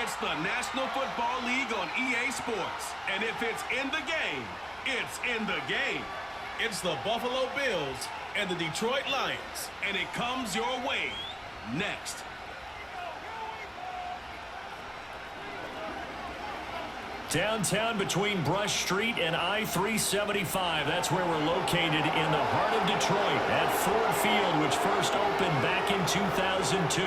It's the National Football League on EA Sports. And if it's in the game, it's in the game. It's the Buffalo Bills and the Detroit Lions. And it comes your way next. Downtown between Brush Street and I-375. That's where we're located in the heart of Detroit at Ford Field, which first opened back in 2002.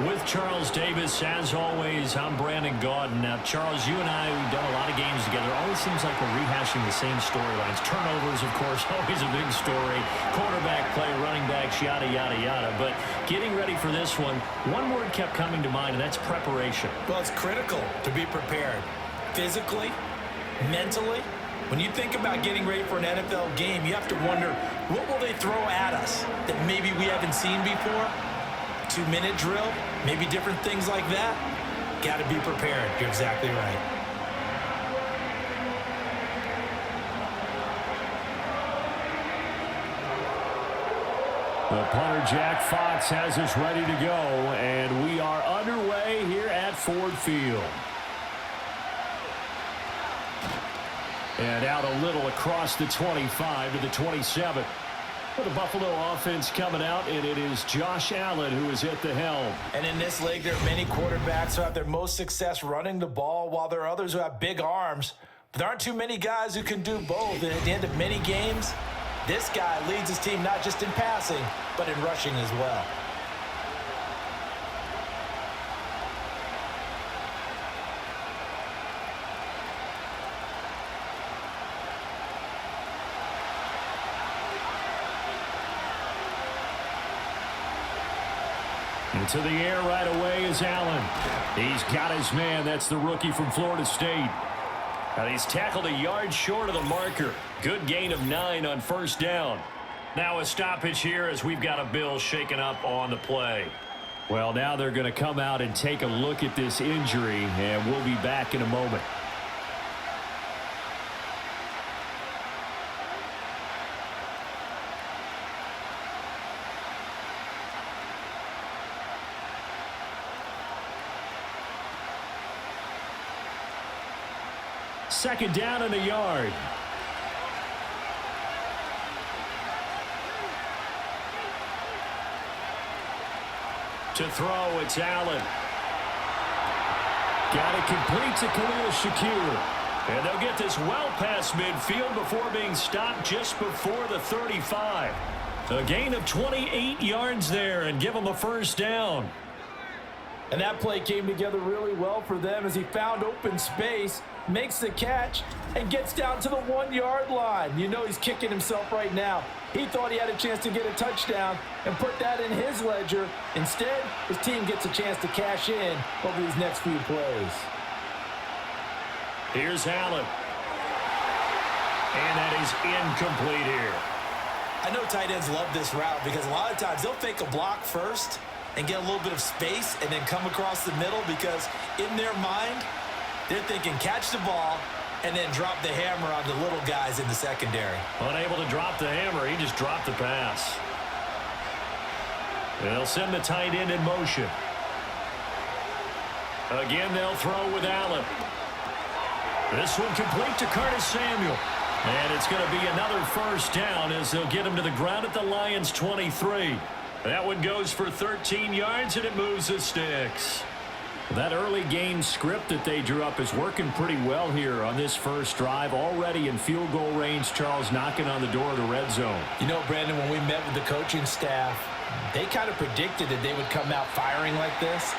With Charles Davis, as always, I'm Brandon Gaudin. Now, Charles, you and I, we've done a lot of games together. Always seems like we're rehashing the same storylines. Turnovers, of course, always a big story. Quarterback play, running backs, yada, yada, yada. But getting ready for this one word kept coming to mind, and that's preparation. Well, it's critical to be prepared. Physically, mentally. When you think about getting ready for an NFL game, you have to wonder, what will they throw at us that maybe we haven't seen before? 2-minute drill, maybe different things like that. Got to be prepared. You're exactly right. The punter, Jack Fox, has us ready to go, and we are underway here at Ford Field. And out a little across the 25 to the 27. For the Buffalo offense coming out, and it is Josh Allen who is at the helm. And in this league, there are many quarterbacks who have their most success running the ball, while there are others who have big arms. But there aren't too many guys who can do both. And at the end of many games, this guy leads his team not just in passing, but in rushing as well. Into the air right away is Allen. He's got his man. That's the rookie from Florida State. And he's tackled a yard short of the marker. Good gain of 9 on first down. Now a stoppage here as we've got a Bill shaken up on the play. Well, now they're going to come out and take a look at this injury, and we'll be back in a moment. Second down and a yard. To throw, it's Allen. Got it complete to Khalil Shakir. And they'll get this well past midfield before being stopped just before the 35. A gain of 28 yards there and give them a first down. And that play came together really well for them as he found open space, makes the catch, and gets down to the 1-yard line. You know he's kicking himself right now. He thought he had a chance to get a touchdown and put that in his ledger. Instead, his team gets a chance to cash in over these next few plays. Here's Allen. And that is incomplete here. I know tight ends love this route because a lot of times they'll fake a block first and get a little bit of space and then come across the middle because in their mind, they're thinking catch the ball and then drop the hammer on the little guys in the secondary. Unable to drop the hammer, he just dropped the pass. They'll send the tight end in motion. Again, they'll throw with Allen. This one complete to Curtis Samuel. And it's going to be another first down as they'll get him to the ground at the Lions' 23. That one goes for 13 yards, and it moves the sticks. That early game script that they drew up is working pretty well here on this first drive. Already in field goal range, Charles knocking on the door of the red zone. You know, Brandon, when we met with the coaching staff, they kind of predicted that they would come out firing like this.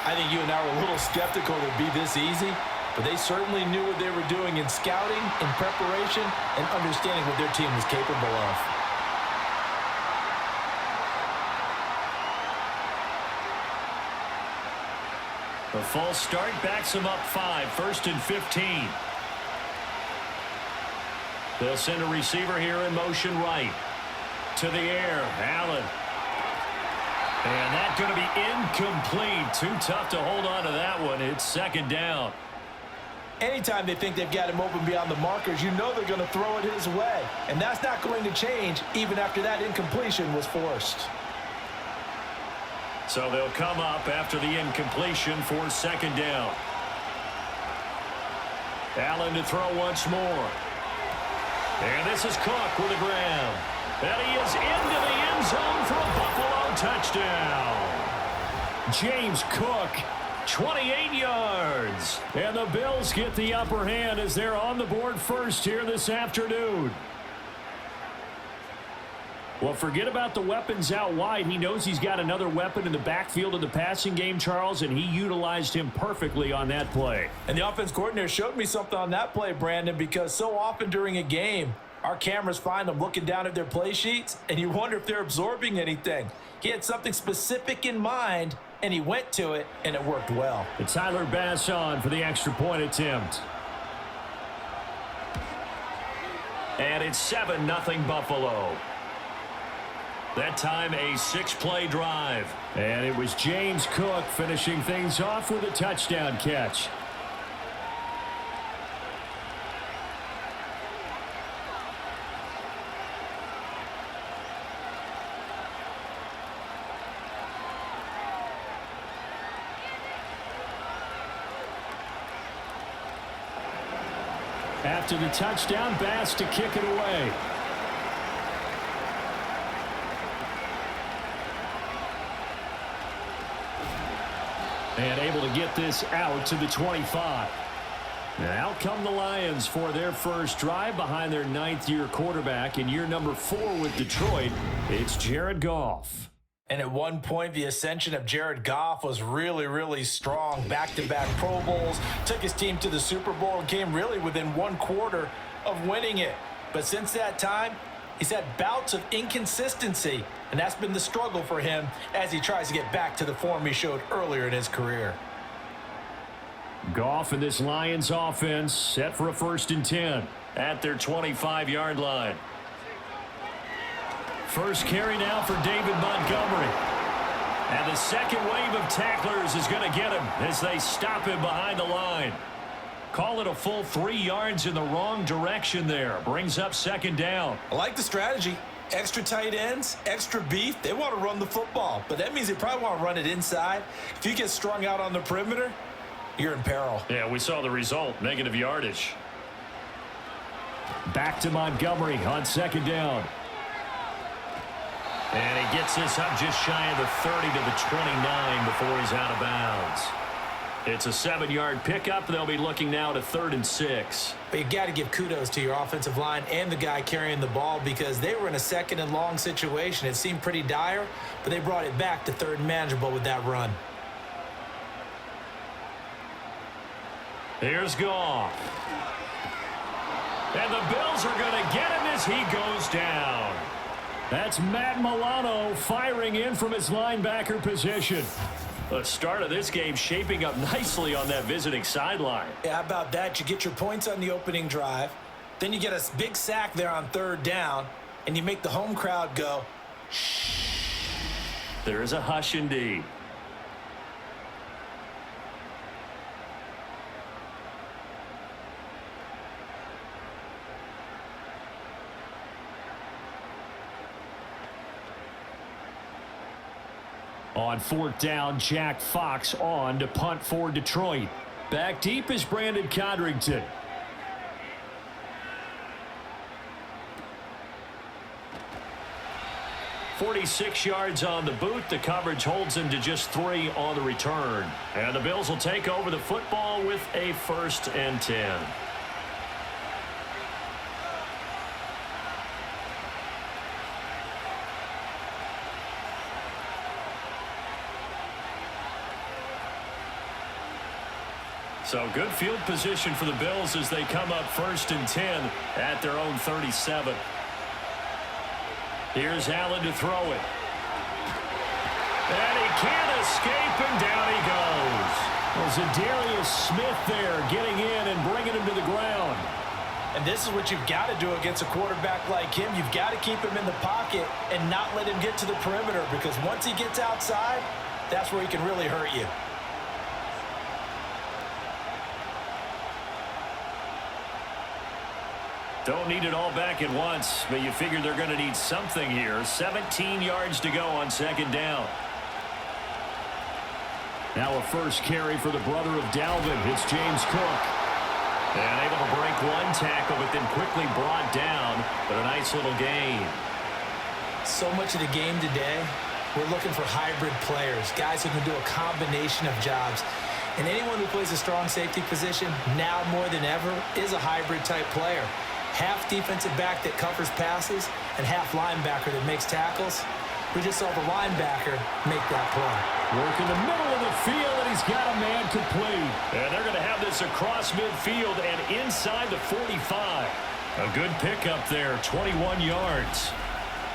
I think you and I were a little skeptical it would be this easy, but they certainly knew what they were doing in scouting, in preparation, and understanding what their team was capable of. The false start backs them up 5, 1st and 15. They'll send a receiver here in motion right. To the air, Allen. And that's going to be incomplete. Too tough to hold on to that one. It's second down. Anytime they think they've got him open beyond the markers, you know they're going to throw it his way. And that's not going to change even after that incompletion was forced. So they'll come up after the incompletion for second down. Allen to throw once more. And this is Cook with the ground. And he is into the end zone for a Buffalo touchdown. James Cook, 28 yards. And the Bills get the upper hand as they're on the board first here this afternoon. Well, forget about the weapons out wide. He knows he's got another weapon in the backfield of the passing game, Charles, and he utilized him perfectly on that play. And the offense coordinator showed me something on that play, Brandon, because so often during a game, our cameras find them looking down at their play sheets, and you wonder if they're absorbing anything. He had something specific in mind, and he went to it, and it worked well. It's Tyler Bass on for the extra point attempt. And it's 7-0 Buffalo. That time a 6-play drive. And it was James Cook finishing things off with a touchdown catch. After the touchdown, Bass to kick it away. And able to get this out to the 25. Now out come the Lions for their first drive behind their 9th-year quarterback in year number 4 with Detroit. It's Jared Goff. And at one point, the ascension of Jared Goff was really, really strong. Back-to-back Pro Bowls, took his team to the Super Bowl, and came really within 1 quarter of winning it. But since that time, he's had bouts of inconsistency, and that's been the struggle for him as he tries to get back to the form he showed earlier in his career. Goff and this Lions offense set for a 1st and 10 at their 25-yard line. First carry now for David Montgomery. And the second wave of tacklers is going to get him as they stop him behind the line. Call it a full 3 yards in the wrong direction there. Brings up second down. I like the strategy. Extra tight ends, extra beef. They want to run the football, but that means they probably want to run it inside. If you get strung out on the perimeter, you're in peril. Yeah, we saw the result. Negative yardage. Back to Montgomery on second down. And he gets this up just shy of the 30 to the 29 before he's out of bounds. It's a 7-yard pickup. They'll be looking now to 3rd and 6. But you got to give kudos to your offensive line and the guy carrying the ball because they were in a 2nd and long situation. It seemed pretty dire, but they brought it back to 3rd and manageable with that run. Here's Goff. And the Bills are going to get him as he goes down. That's Matt Milano firing in from his linebacker position. The start of this game shaping up nicely on that visiting sideline. Yeah, how about that? You get your points on the opening drive. Then you get a big sack there on 3rd down, and you make the home crowd go, shh. There is a hush indeed. On 4th down, Jack Fox on to punt for Detroit. Back deep is Brandon Codrington. .46 yards on the boot. The coverage holds him to just 3 on the return. And the Bills will take over the football with a 1st and 10. So good field position for the Bills as they come up 1st and 10 at their own 37. Here's Allen to throw it. And he can't escape, and down he goes. Well, Zadarius Smith there getting in and bringing him to the ground. And this is what you've got to do against a quarterback like him. You've got to keep him in the pocket and not let him get to the perimeter because once he gets outside, that's where he can really hurt you. Don't need it all back at once, but you figure they're going to need something here. 17 yards to go on 2nd down. Now a first carry for the brother of Dalvin. It's James Cook. And able to break one tackle, but then quickly brought down. But a nice little gain. So much of the game today, we're looking for hybrid players, guys who can do a combination of jobs. And anyone who plays a strong safety position, now more than ever, is a hybrid-type player. Half defensive back that covers passes and half linebacker that makes tackles. We just saw the linebacker make that play. Work in the middle of the field, and he's got a man complete. And they're going to have this across midfield and inside the 45. A good pickup there, 21 yards.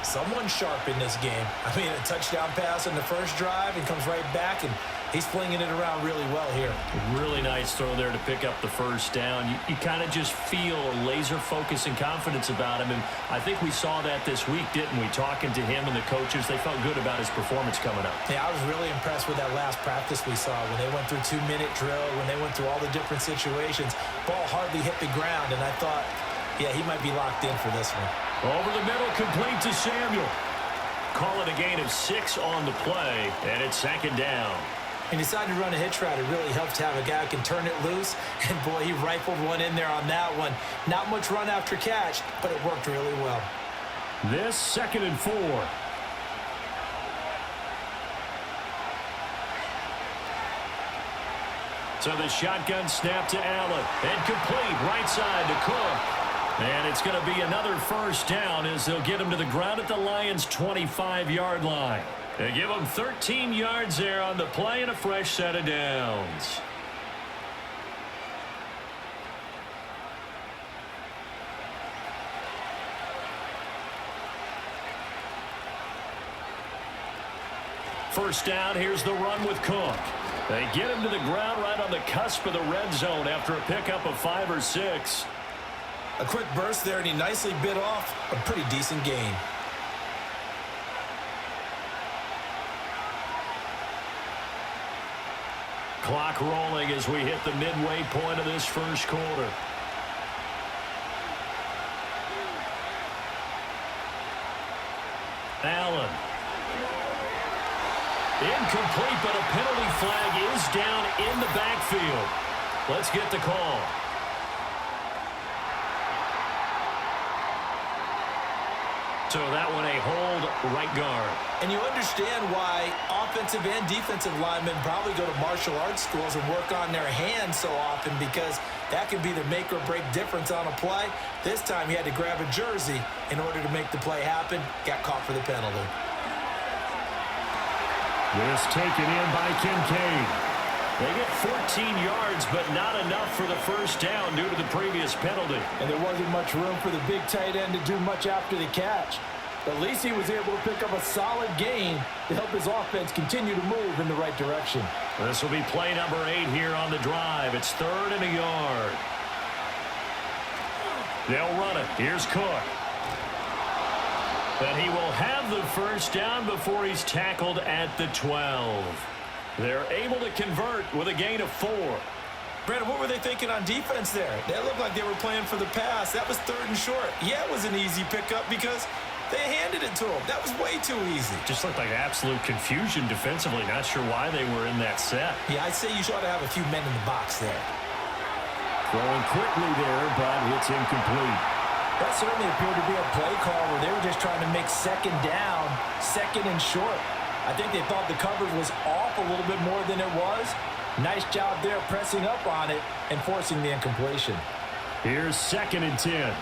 Someone sharp in this game. I mean, a touchdown pass in the first drive and comes right back, and he's flinging it around really well here. Really nice throw there to pick up the first down. You kind of just feel a laser focus and confidence about him, and I think we saw that this week, didn't we? Talking to him and the coaches, they felt good about his performance coming up. Yeah, I was really impressed with that last practice we saw when they went through 2-minute drill, when they went through all the different situations. Ball hardly hit the ground, and I thought, yeah, he might be locked in for this one. Over the middle, complete to Samuel. Call it a gain of 6 on the play, and it's second down. He decided to run a hitch route. It really helps to have a guy who can turn it loose. And, boy, he rifled one in there on that one. Not much run after catch, but it worked really well. This 2nd and 4. So the shotgun snap to Allen. And complete right side to Cook. And it's going to be another first down as they'll get him to the ground at the Lions' 25-yard line. They give him 13 yards there on the play and a fresh set of downs. First down, here's the run with Cook. They get him to the ground right on the cusp of the red zone after a pickup of 5 or 6. A quick burst there, and he nicely bit off a pretty decent gain. Clock rolling as we hit the midway point of this first quarter. Allen. Incomplete, but a penalty flag is down in the backfield. Let's get the call. So that one a hold right guard. And you understand why offensive and defensive linemen probably go to martial arts schools and work on their hands so often, because that can be the make or break difference on a play. This time he had to grab a jersey in order to make the play happen. Got caught for the penalty. This taken in by Kincaid. They get 14 yards, but not enough for the first down due to the previous penalty. And there wasn't much room for the big tight end to do much after the catch. At least he was able to pick up a solid gain to help his offense continue to move in the right direction. This will be play number 8 here on the drive. It's 3rd and a yard. They'll run it. Here's Cook. And he will have the first down before he's tackled at the 12. They're able to convert with a gain of 4. Brandon, what were they thinking on defense there? They looked like they were playing for the pass. That was 3rd and short. Yeah, it was an easy pickup because they handed it to him. That was way too easy. Just looked like absolute confusion defensively. Not sure why they were in that set. Yeah, I'd say you ought to have a few men in the box there. Throwing quickly there, but it's incomplete. That certainly appeared to be a play call where they were just trying to make second down, 2nd and short. I think they thought the coverage was off a little bit more than it was. Nice job there pressing up on it and forcing the incompletion. Here's 2nd and 10.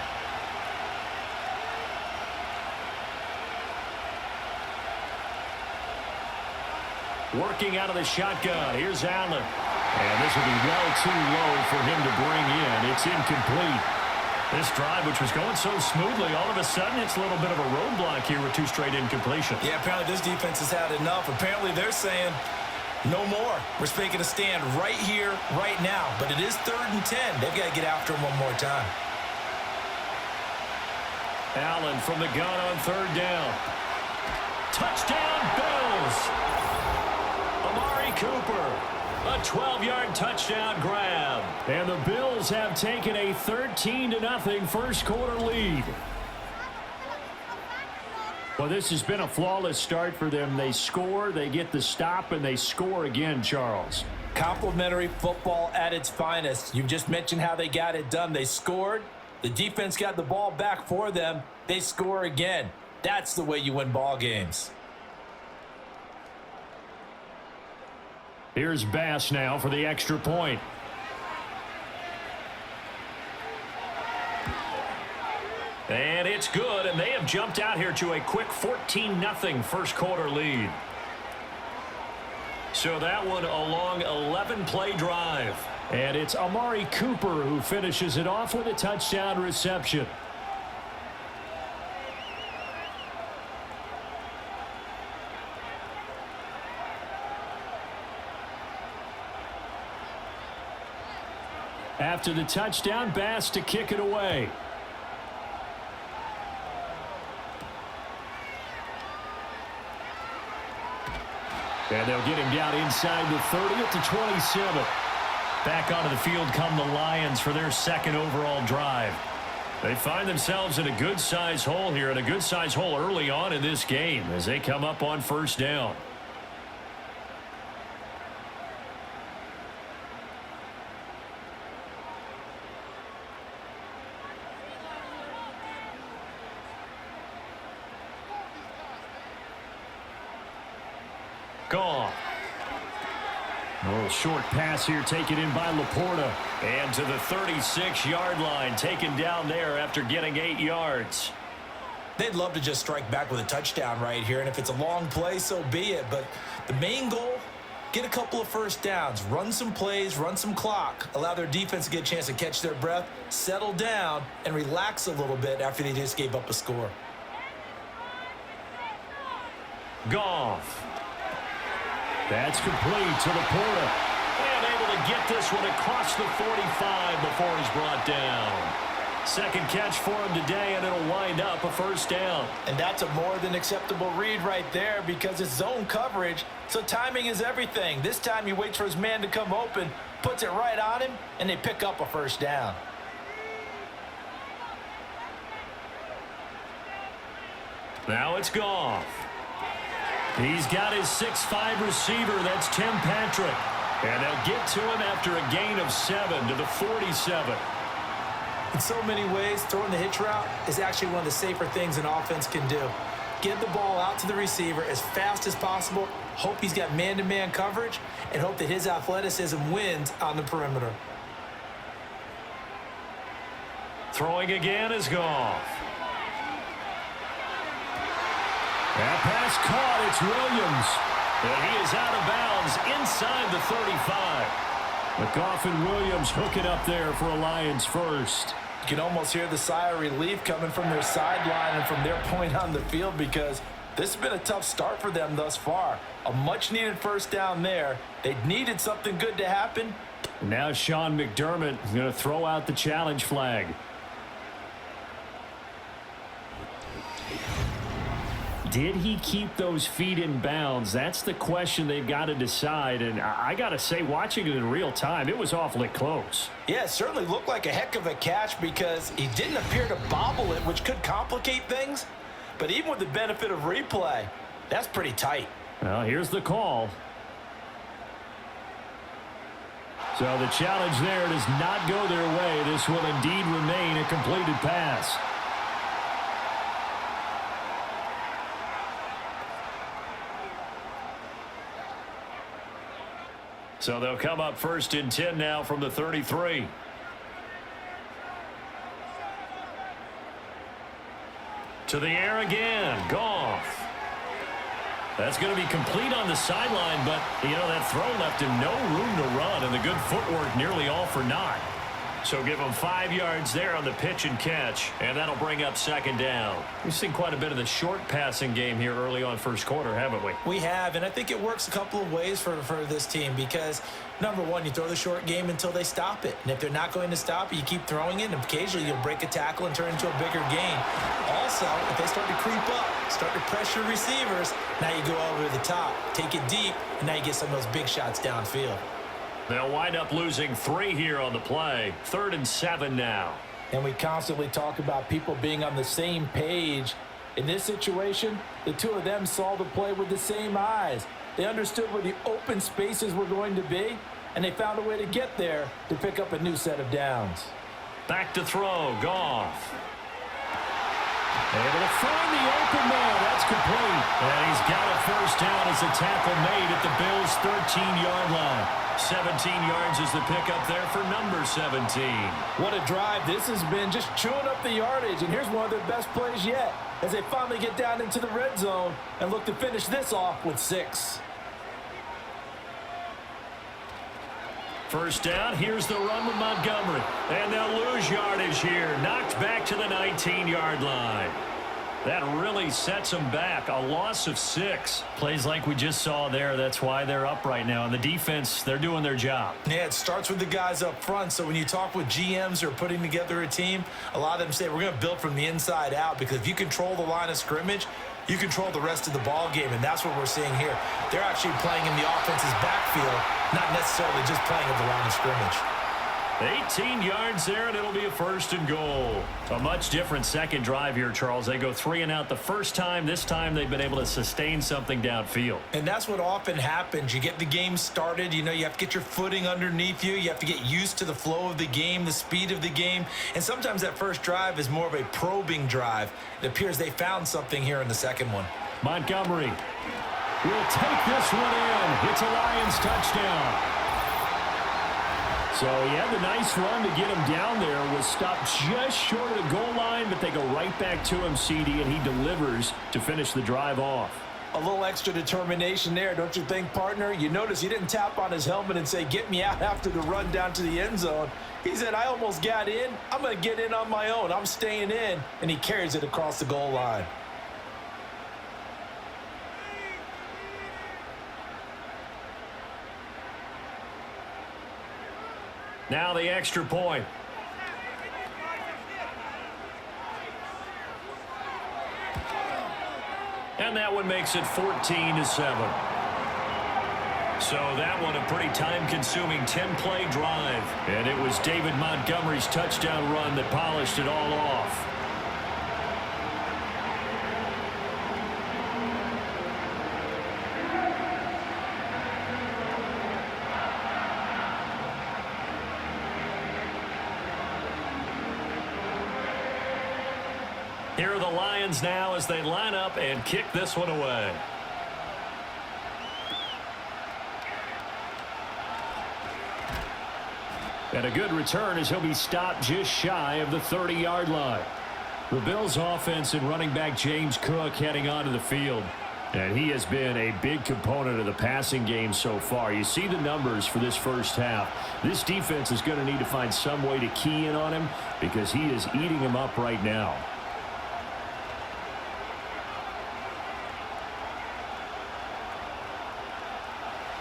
Working out of the shotgun. Here's Allen. And this will be well too low for him to bring in. It's incomplete. This drive, which was going so smoothly, all of a sudden it's a little bit of a roadblock here with 2 straight incompletions. Yeah, apparently this defense has had enough. Apparently they're saying no more. We're making a stand right here, right now. But it is 3rd and 10. They've got to get after him one more time. Allen from the gun on 3rd down. Touchdown, Bills! Amari Cooper. A 12-yard touchdown grab. And the Bills have taken a 13-0 first quarter lead. Well, this has been a flawless start for them. They score, they get the stop, and they score again, Charles. Complimentary football at its finest. You've just mentioned how they got it done. They scored. The defense got the ball back for them. They score again. That's the way you win ball games. Here's Bass now for the extra point. And it's good, and they have jumped out here to a quick 14-0 first quarter lead. So that one a long 11-play drive. And it's Amari Cooper who finishes it off with a touchdown reception. After the touchdown, Bass to kick it away. And they'll get him down inside the 30 at the 27. Back onto the field come the Lions for their second overall drive. They find themselves in a good-sized hole here, and a good-sized hole early on in this game as they come up on first down. Gone. A little short pass here taken in by Laporta. And to the 36-yard line, taken down there after getting 8 yards. They'd love to just strike back with a touchdown right here, and if it's a long play, so be it. But the main goal, get a couple of first downs, run some plays, run some clock, allow their defense to get a chance to catch their breath, settle down, and relax a little bit after they just gave up a score. Goff. That's complete to Laporta. And able to get this one across the 45 before he's brought down. Second catch for him today, and it'll wind up a first down. And that's a more than acceptable read right there because it's zone coverage, so timing is everything. This time he waits for his man to come open, puts it right on him, and they pick up a first down. Now it's Goff. He's got his 6'5" receiver. That's Tim Patrick. And they'll get to him after a gain of 7 to the 47. In so many ways, throwing the hitch route is actually one of the safer things an offense can do. Get the ball out to the receiver as fast as possible, hope he's got man-to-man coverage, and hope that his athleticism wins on the perimeter. Throwing again is Goff. That pass caught. It's Williams. And he is out of bounds inside the 35. But Goff and Williams hook it up there for a Lions first. You can almost hear the sigh of relief coming from their sideline and from their point on the field because this has been a tough start for them thus far. A much-needed first down there. They needed something good to happen. Now Sean McDermott is going to throw out the challenge flag. Did he keep those feet in bounds? That's the question they've got to decide. And I got to say, watching it in real time, it was awfully close. Yeah, it certainly looked like a heck of a catch because he didn't appear to bobble it, which could complicate things. But even with the benefit of replay, that's pretty tight. Well, here's the call. So the challenge there does not go their way. This will indeed remain a completed pass. So they'll come up 1st and 10 now from the 33. To the air again. Goff. That's going to be complete on the sideline, but, you know, that throw left him no room to run, and the good footwork nearly all for naught. So give him 5 yards there on the pitch and catch, and that'll bring up 2nd down. We've seen quite a bit of the short passing game here early on first quarter, haven't we? We have, and I think it works a couple of ways for this team because, number one, you throw the short game until they stop it. And if they're not going to stop it, you keep throwing it, and occasionally you'll break a tackle and turn it into a bigger gain. Also, if they start to creep up, start to pressure receivers, now you go over the top, take it deep, and now you get some of those big shots downfield. They'll wind up losing 3 here on the play. 3rd and 7 now. And we constantly talk about people being on the same page. In this situation, the two of them saw the play with the same eyes. They understood where the open spaces were going to be, and they found a way to get there to pick up a new set of downs. Back to throw, Goff. Able to find the open man. That's complete. And he's got a first down as the tackle made at the Bills' 13-yard line. 17 yards is the pickup there for number 17. What a drive this has been, just chewing up the yardage. And here's one of their best plays yet as they finally get down into the red zone and look to finish this off with 6. First down, here's the run with Montgomery. And they'll lose yardage here. Knocked back to the 19-yard line. That really sets them back. A loss of 6. Plays like we just saw there. That's why they're up right now. And the defense, they're doing their job. Yeah, it starts with the guys up front. So when you talk with GMs who are putting together a team, a lot of them say we're going to build from the inside out, because if you control the line of scrimmage, you control the rest of the ball game, and that's what we're seeing here. They're actually playing in the offense's backfield, not necessarily just playing at the line of scrimmage. 18 yards there, and it'll be a first and goal. A much different second drive here, Charles. They go 3 and out the first time. This time they've been able to sustain something downfield. And that's what often happens. You get the game started. You know, you have to get your footing underneath you. You have to get used to the flow of the game, the speed of the game. And sometimes that first drive is more of a probing drive. It appears they found something here in the second one. Montgomery will take this one in. It's a Lions touchdown. So he had the nice run to get him down there. Was stopped just short of the goal line, but they go right back to him, CD, and he delivers to finish the drive off. A little extra determination there, don't you think, partner? You notice he didn't tap on his helmet and say, get me out after the run down to the end zone. He said, I almost got in. I'm going to get in on my own. I'm staying in. And he carries it across the goal line. Now the extra point. And that one makes it 14-7. So that one a pretty time-consuming 10-play drive. And it was David Montgomery's touchdown run that polished it all off. Here are the Lions now as they line up and kick this one away. And a good return as he'll be stopped just shy of the 30-yard line. The Bills offense and running back James Cook heading onto the field. And he has been a big component of the passing game so far. You see the numbers for this first half. This defense is going to need to find some way to key in on him because he is eating him up right now.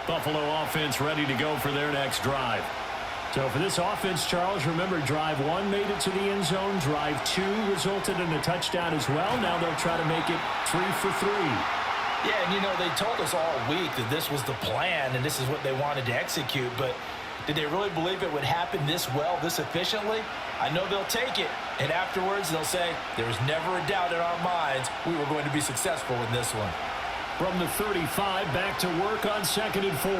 Buffalo offense ready to go for their next drive. So for this offense, Charles, remember drive 1 made it to the end zone. Drive 2 resulted in a touchdown as well. Now they'll try to make it 3 for 3. Yeah, and you know, they told us all week that this was the plan and this is what they wanted to execute, but did they really believe it would happen this well, this efficiently? I know they'll take it, and afterwards they'll say, there was never a doubt in our minds we were going to be successful in this one. From the 35, back to work on 2nd and 4.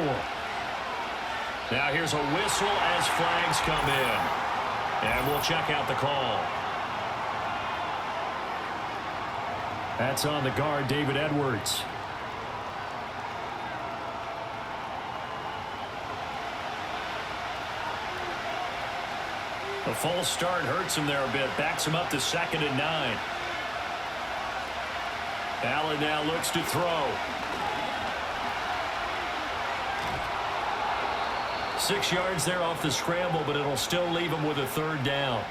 Now here's a whistle as flags come in. And we'll check out the call. That's on the guard, David Edwards. The false start hurts him there a bit. Backs him up to 2nd and 9. Allen now looks to throw. 6 yards there off the scramble, but it'll still leave him with a 3rd down.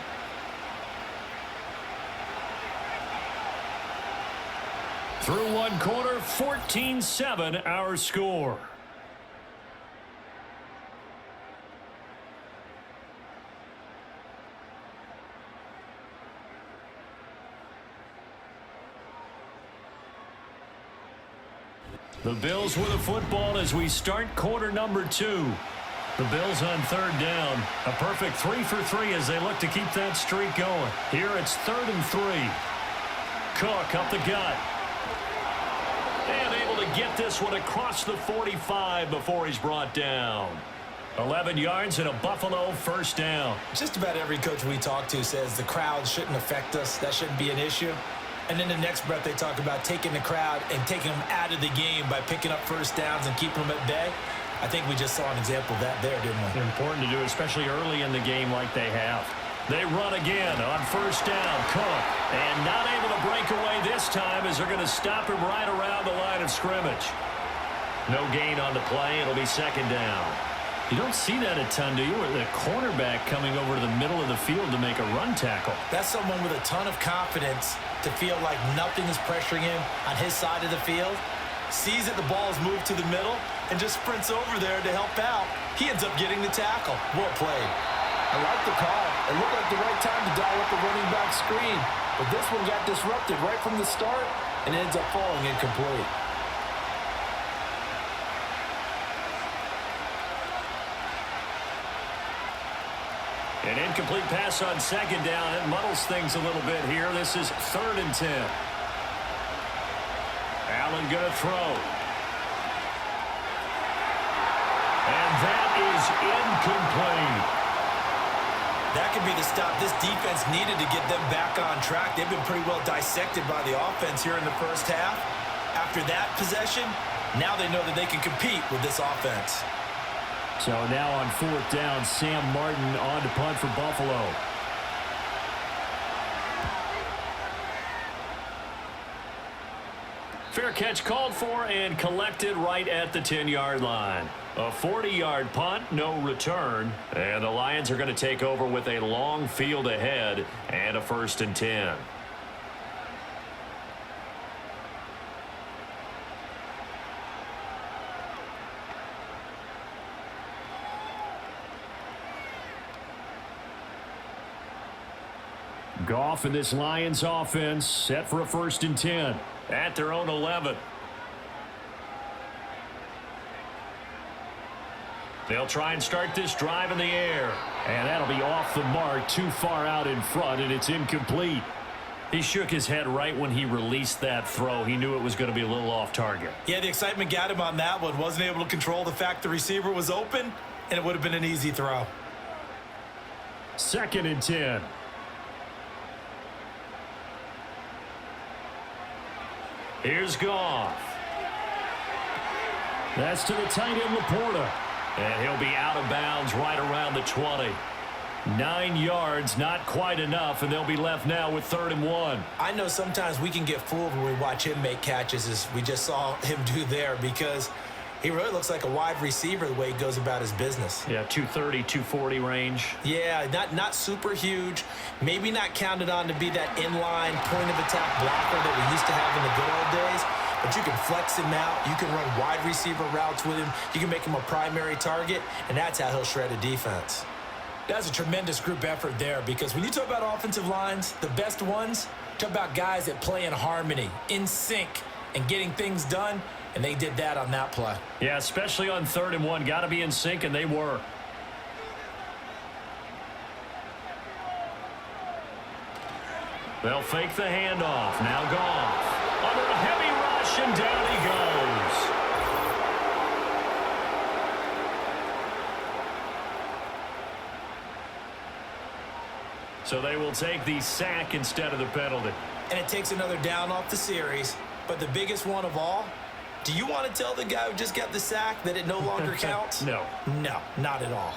Through one quarter, 14-7 our score. The Bills with the football as we start quarter number 2. The Bills on 3rd down. A perfect 3 for 3 as they look to keep that streak going. Here it's 3rd and 3. Cook up the gut. And able to get this one across the 45 before he's brought down. 11 yards and a Buffalo first down. Just about every coach we talk to says the crowd shouldn't affect us. That shouldn't be an issue. And in the next breath, they talk about taking the crowd and taking them out of the game by picking up first downs and keeping them at bay. I think we just saw an example of that there, didn't we? Important to do, especially early in the game like they have. They run again on first down. Cook. And not able to break away this time as they're going to stop him right around the line of scrimmage. No gain on the play. It'll be second down. You don't see that a ton, do you? Or the cornerback coming over to the middle of the field to make a run tackle. That's someone with a ton of confidence to feel like nothing is pressuring him on his side of the field. Sees that the ball is moved to the middle and just sprints over there to help out. He ends up getting the tackle. Well played. I like the call. It looked like the right time to dial up the running back screen. But this one got disrupted right from the start and ends up falling incomplete. An incomplete pass on second down. It muddles things a little bit here. This is 3rd and 10. Allen going to throw. And that is incomplete. That could be the stop this defense needed to get them back on track. They've been pretty well dissected by the offense here in the first half. After that possession, now they know that they can compete with this offense. So now on 4th down, Sam Martin on to punt for Buffalo. Fair catch called for and collected right at the 10-yard line. A 40-yard punt, no return. And the Lions are going to take over with a long field ahead and a 1st and 10. Goff and this Lions offense set for a 1st and 10 at their own 11. They'll try and start this drive in the air. And that'll be off the mark, too far out in front, and it's incomplete. He shook his head right when he released that throw. He knew it was going to be a little off target. Yeah, the excitement got him on that one. Wasn't able to control the fact the receiver was open, and it would have been an easy throw. 2nd and 10. Here's Goff. That's to the tight end, Laporta. And he'll be out of bounds right around the 20. 9 yards, not quite enough, and they'll be left now with 3rd and 1. I know sometimes we can get fooled when we watch him make catches, as we just saw him do there, because he really looks like a wide receiver the way he goes about his business. Yeah, 230, 240 range. Yeah, not super huge. Maybe not counted on to be that inline point-of-attack blocker that we used to have in the good old days. But you can flex him out. You can run wide receiver routes with him. You can make him a primary target, and that's how he'll shred a defense. That's a tremendous group effort there, because when you talk about offensive lines, the best ones, talk about guys that play in harmony, in sync, and getting things done, and they did that on that play. Yeah, especially on 3rd and 1. Got to be in sync, and they were. They'll fake the handoff. Now Goff. Under a heavy rush, and down he goes. So they will take the sack instead of the penalty. And it takes another down off the series. But the biggest one of all, do you want to tell the guy who just got the sack that it no longer counts? No. No, not at all.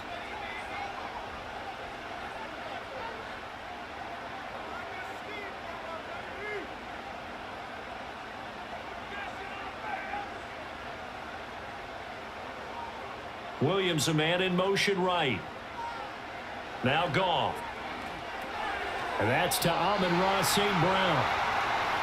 Williams, a man in motion right. Now Goff. And that's to Amon-Ra St. Brown.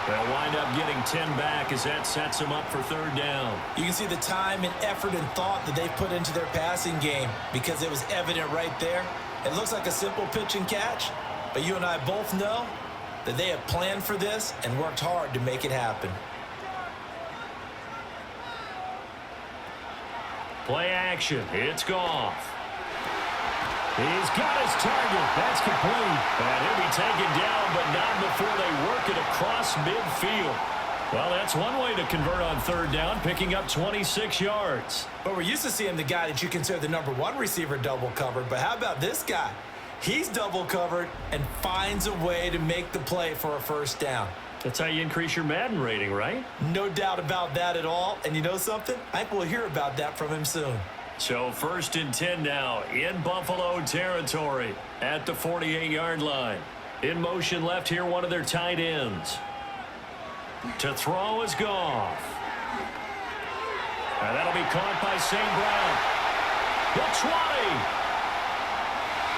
They'll wind up getting 10 back as that sets them up for 3rd down. You can see the time and effort and thought that they've put into their passing game, because it was evident right there. It looks like a simple pitch and catch, but you and I both know that they have planned for this and worked hard to make it happen. Play action. It's Goff. He's got his target. That's complete. And he'll be taken down, but not before they work it across midfield. Well, that's one way to convert on third down, picking up 26 yards. But we're used to seeing the guy that you consider the number one receiver double covered. But how about this guy? He's double covered and finds a way to make the play for a first down. That's how you increase your Madden rating, right? No doubt about that at all. And you know something? I think we'll hear about that from him soon. So 1st and 10 now in Buffalo territory at the 48-yard line. In motion left here, one of their tight ends. To throw is Goff. And that'll be caught by St. Brown. The 20.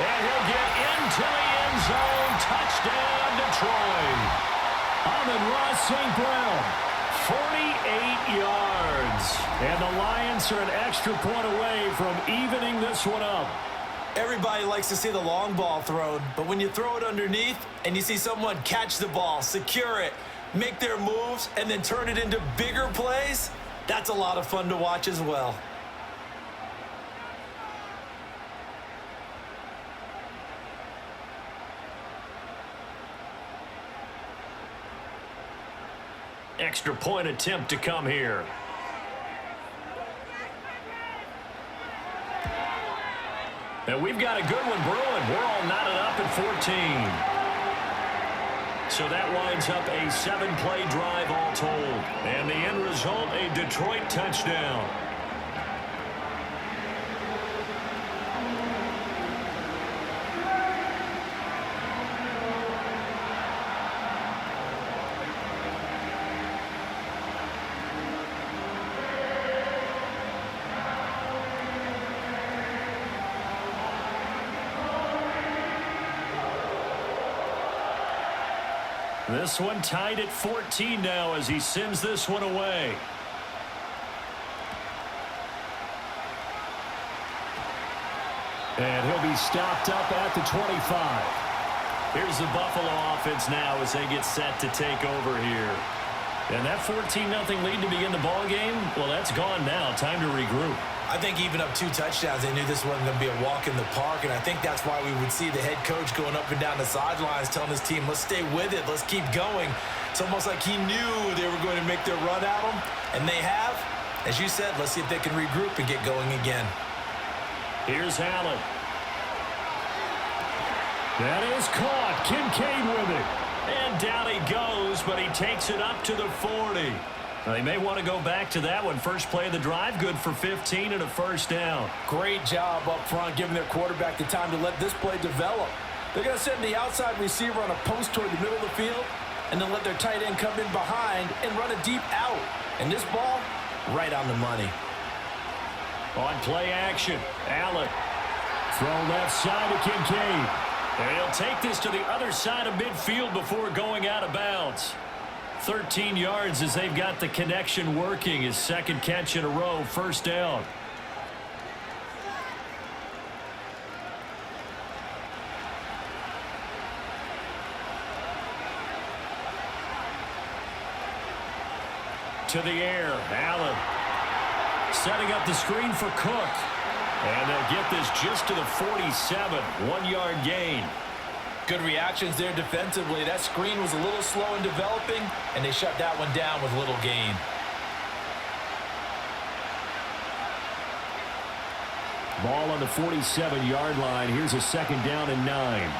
And he'll get into the end zone. Touchdown, Detroit. Amon-Ra St. Brown, 48 yards. And the Lions are an extra point away from evening this one up. Everybody likes to see the long ball thrown, but when you throw it underneath and you see someone catch the ball, secure it, make their moves, and then turn it into bigger plays, that's a lot of fun to watch as well. Extra point attempt to come here. And we've got a good one brewing. We're all knotted up at 14. So that winds up a 7-play drive all told. And the end result, a Detroit touchdown. This one tied at 14 now as he sends this one away. And he'll be stopped up at the 25. Here's the Buffalo offense now as they get set to take over here. And that 14-0 lead to begin the ball game, well, that's gone now. Time to regroup. I think even up 2 touchdowns, they knew this wasn't going to be a walk in the park, and I think that's why we would see the head coach going up and down the sidelines telling his team, let's stay with it, let's keep going. It's almost like he knew they were going to make their run at him, and they have. As you said, let's see if they can regroup and get going again. Here's Allen. That is caught. Kincaid with it. And down he goes, but he takes it up to the 40. Now, they may want to go back to that one. First play of the drive, good for 15 and a first down. Great job up front, giving their quarterback the time to let this play develop. They're going to send the outside receiver on a post toward the middle of the field, and then let their tight end come in behind and run a deep out. And this ball, right on the money. On play action, Allen. Throw left side to Kincaid. And he'll take this to the other side of midfield before going out of bounds. 13 yards as they've got the connection working. His second catch in a row, first down. To the air, Allen. Setting up the screen for Cook. And they'll get this just to the 47, 1-yard gain. Good reactions there defensively. That screen was a little slow in developing, and they shut that one down with little gain. Ball on the 47-yard line. Here's a second down and 9.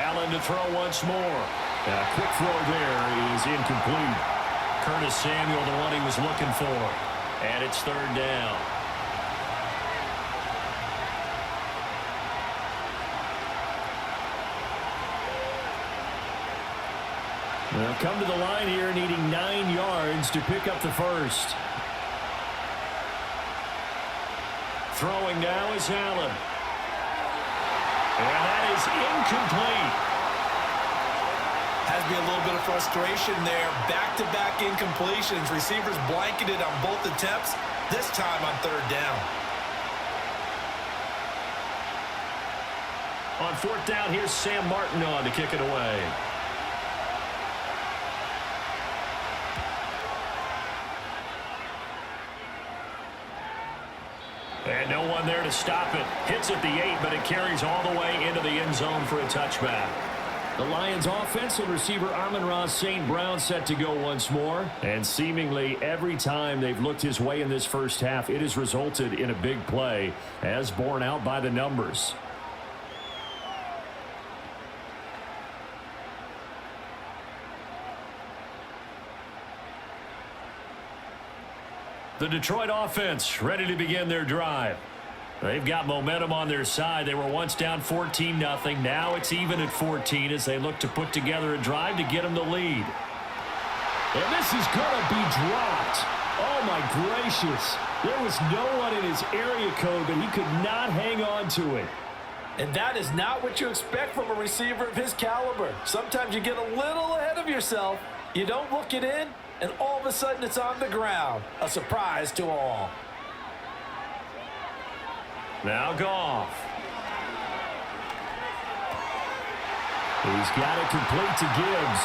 Allen to throw once more. A quick throw there is incomplete. Curtis Samuel, the one he was looking for. And it's third down. They'll come to the line here needing 9 yards to pick up the first. Throwing now is Allen. And that is incomplete. Has to be a little bit of frustration there. Back-to-back incompletions. Receivers blanketed on both attempts, this time on third down. On fourth down, here's Sam Martin on to kick it away. And no one there to stop it. Hits at the 8, but it carries all the way into the end zone for a touchback. The Lions offense and receiver Amon-Ra St. Brown set to go once more. And seemingly every time they've looked his way in this first half, it has resulted in a big play, as borne out by the numbers. The Detroit offense ready to begin their drive. They've got momentum on their side. They were once down 14-0. Now it's even at 14 as they look to put together a drive to get them the lead. And this is going to be dropped. Oh, my gracious. There was no one in his area code, but he could not hang on to it. And that is not what you expect from a receiver of his caliber. Sometimes you get a little ahead of yourself. You don't look it in, and all of a sudden it's on the ground. A surprise to all. Now Goff. He's got it complete to Gibbs.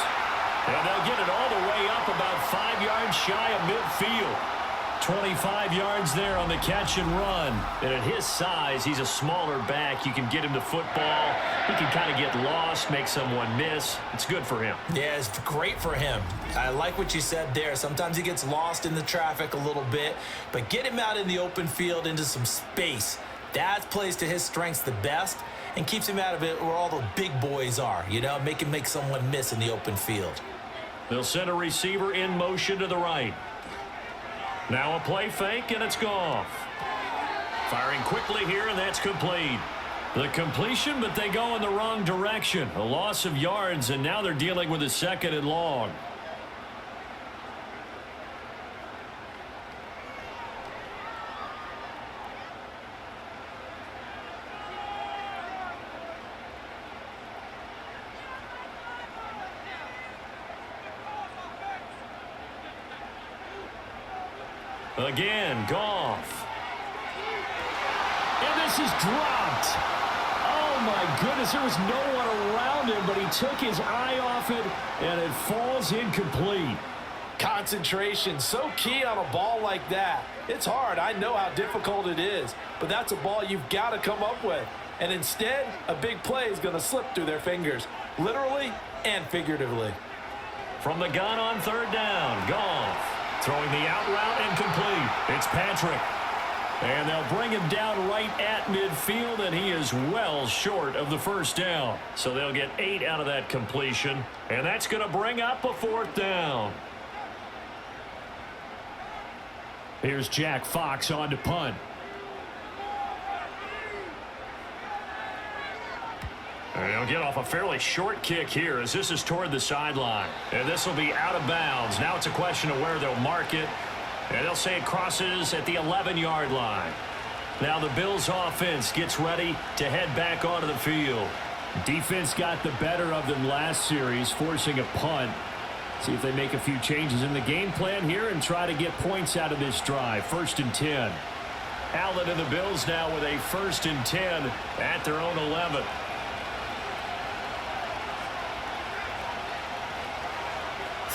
And they'll get it all the way up about 5 yards shy of midfield. 25 yards there on the catch and run. And at his size, he's a smaller back. You can get him the football. He can kind of get lost, make someone miss. It's good for him. Yeah, it's great for him. I like what you said there. Sometimes he gets lost in the traffic a little bit, but get him out in the open field into some space. That plays to his strengths the best and keeps him out of it where all the big boys are, you know, make him make someone miss in the open field. They'll send a receiver in motion to the right. Now a play fake, and it's Goff. Firing quickly here, and that's complete. The completion, but they go in the wrong direction. A loss of yards, and now they're dealing with a 2nd and long. Again, Goff. And this is dropped. Oh, my goodness. There was no one around him, but he took his eye off it, and it falls incomplete. Concentration, so key on a ball like that. It's hard. I know how difficult it is, but that's a ball you've got to come up with. And instead, a big play is going to slip through their fingers, literally and figuratively. From the gun on 3rd down, Goff. Throwing the out route incomplete. It's Patrick. And they'll bring him down right at midfield, and he is well short of the 1st down. So they'll get 8 out of that completion, and that's going to bring up a 4th down. Here's Jack Fox on to punt. And they'll get off a fairly short kick here as this is toward the sideline. And this will be out of bounds. Now it's a question of where they'll mark it. And they'll say it crosses at the 11-yard line. Now the Bills offense gets ready to head back onto the field. Defense got the better of them last series, forcing a punt. See if they make a few changes in the game plan here and try to get points out of this drive. 1st and 10. Allen and the Bills now with a 1st and 10 at their own 11.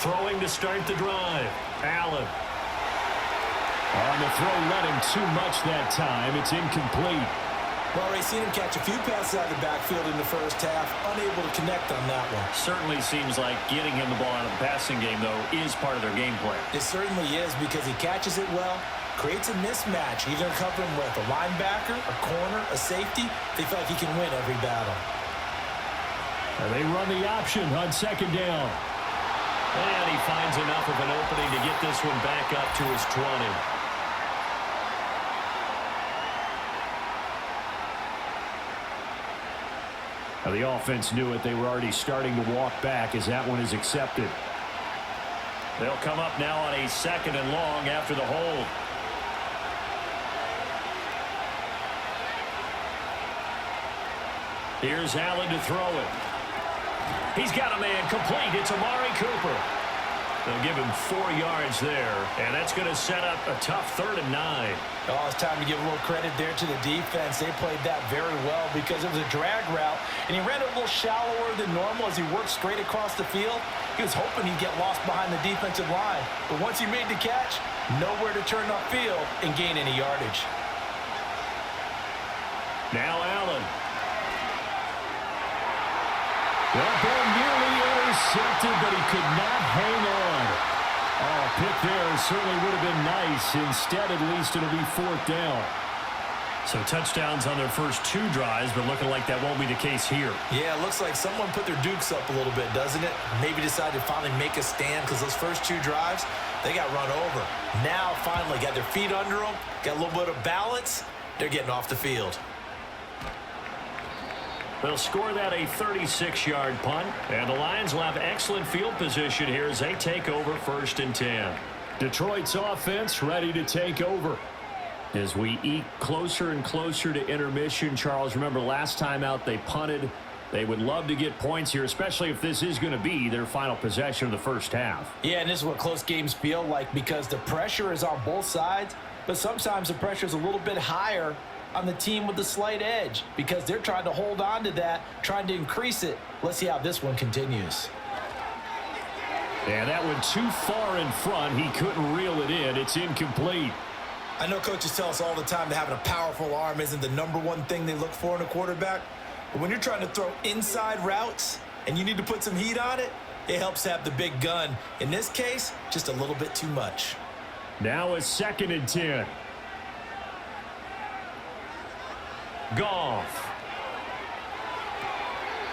Throwing to start the drive. Allen. On the throw, led him too much that time. It's incomplete. Well, Ray, seen him catch a few passes out of the backfield in the first half. Unable to connect on that one. Certainly seems like getting him the ball out of the passing game, though, is part of their game plan. It certainly is because he catches it well, creates a mismatch. He's going to cover him with a linebacker, a corner, a safety. They feel like he can win every battle. And they run the option on 2nd down. And he finds enough of an opening to get this one back up to his 20. Now the offense knew it. They were already starting to walk back as that one is accepted. They'll come up now on a 2nd and long after the hold. Here's Allen to throw it. He's got a man complete. It's Amari Cooper. They'll give him 4 yards there, and that's going to set up a tough 3rd and 9. Oh, it's time to give a little credit there to the defense. They played that very well because it was a drag route, and he ran a little shallower than normal as he worked straight across the field. He was hoping he'd get lost behind the defensive line, but once he made the catch, nowhere to turn upfield and gain any yardage. Now Allen. That ball nearly intercepted, but he could not hang on. Oh, pick there certainly would have been nice. Instead, at least it'll be 4th down. So touchdowns on their first 2 drives, but looking like that won't be the case here. Yeah, it looks like someone put their dukes up a little bit, doesn't it? Maybe decided to finally make a stand because those first 2 drives, they got run over. Now, finally, got their feet under them, got a little bit of balance. They're getting off the field. They'll score that a 36-yard punt, and the Lions will have excellent field position here as they take over 1st and 10. Detroit's offense ready to take over. As we eke closer and closer to intermission, Charles, remember last time out they punted. They would love to get points here, especially if this is going to be their final possession of the first half. Yeah, and this is what close games feel like because the pressure is on both sides, but sometimes the pressure is a little bit higher on the team with the slight edge because they're trying to hold on to that, trying to increase it. Let's see how this one continues. And that one too far in front. He couldn't reel it in. It's incomplete. I know coaches tell us all the time that having a powerful arm isn't the #1 thing they look for in a quarterback. But when you're trying to throw inside routes and you need to put some heat on it, it helps have the big gun. In this case, just a little bit too much. Now a 2nd and 10. Goff.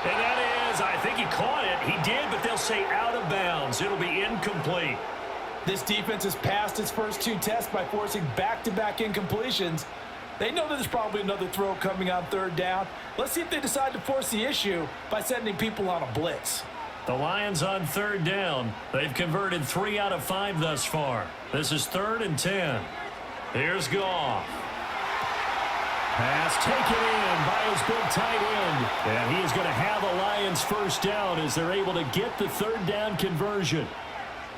And that is, I think he caught it. He did, but they'll say out of bounds. It'll be incomplete. This defense has passed its first 2 tests by forcing back-to-back incompletions. They know that there's probably another throw coming on 3rd down. Let's see if they decide to force the issue by sending people on a blitz. The Lions on 3rd down. They've converted 3 out of 5 thus far. This is 3rd and 10. Here's Goff. Pass taken in by his big tight end. And he is going to have a Lions first down as they're able to get the 3rd down conversion.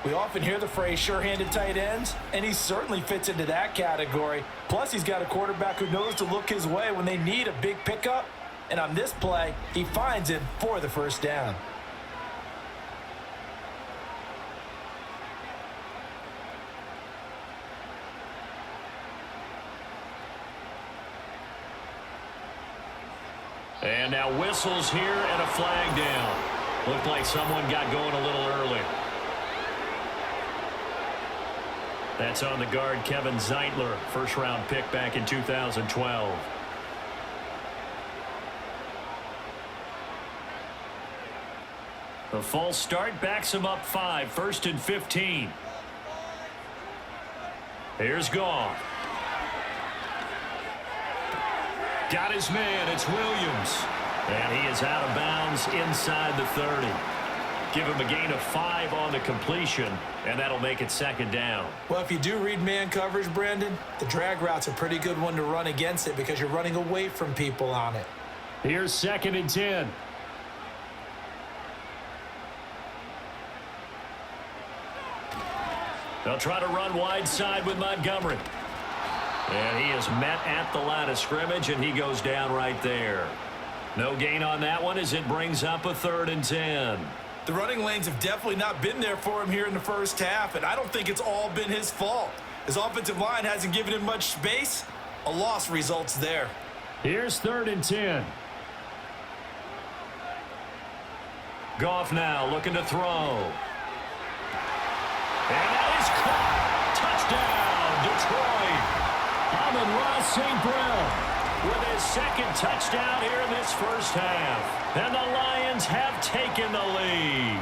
We often hear the phrase sure-handed tight ends, and he certainly fits into that category. Plus, he's got a quarterback who knows to look his way when they need a big pickup. And on this play, he finds it for the first down. And now whistles here and a flag down. Looked like someone got going a little early. That's on the guard, Kevin Zeitler, first-round pick back in 2012. The false start backs him up 5, 1st and 15. Here's Goff. Got his man, it's Williams. And he is out of bounds inside the 30. Give him a gain of 5 on the completion, and that'll make it 2nd down. Well, if you do read man coverage, Brandon, the drag route's a pretty good one to run against it because you're running away from people on it. Here's 2nd and 10. They'll try to run wide side with Montgomery. And he is met at the line of scrimmage, and he goes down right there. No gain on that one as it brings up a 3rd and 10. The running lanes have definitely not been there for him here in the first half, and I don't think it's all been his fault. His offensive line hasn't given him much space. A loss results there. Here's 3rd and 10. Goff now looking to throw. And that is caught. Touchdown, Detroit. Amon-Ra St. Brown with his 2nd touchdown here in this first half. And the Lions have taken the lead.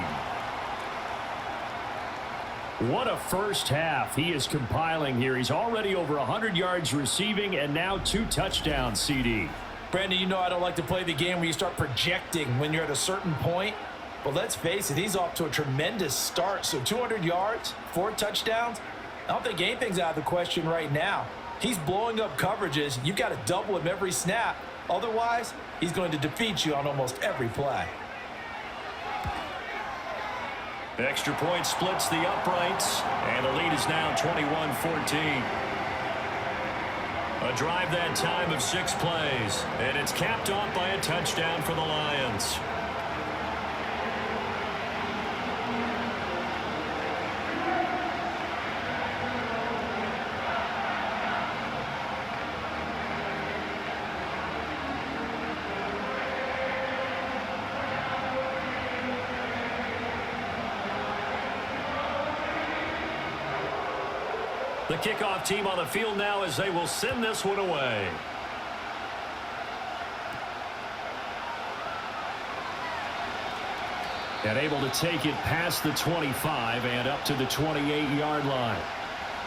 What a first half he is compiling here. He's already over 100 yards receiving and now 2 touchdowns, CD. Brandon, you know I don't like to play the game where you start projecting when you're at a certain point. But let's face it, he's off to a tremendous start. So 200 yards, 4 touchdowns. I don't think anything's out of the question right now. He's blowing up coverages. You've got to double him every snap. Otherwise, he's going to defeat you on almost every play. Extra point splits the uprights, and the lead is now 21-14. A drive that time of 6 plays, and it's capped off by a touchdown for the Lions. The kickoff team on the field now as they will send this one away. And able to take it past the 25 and up to the 28-yard line.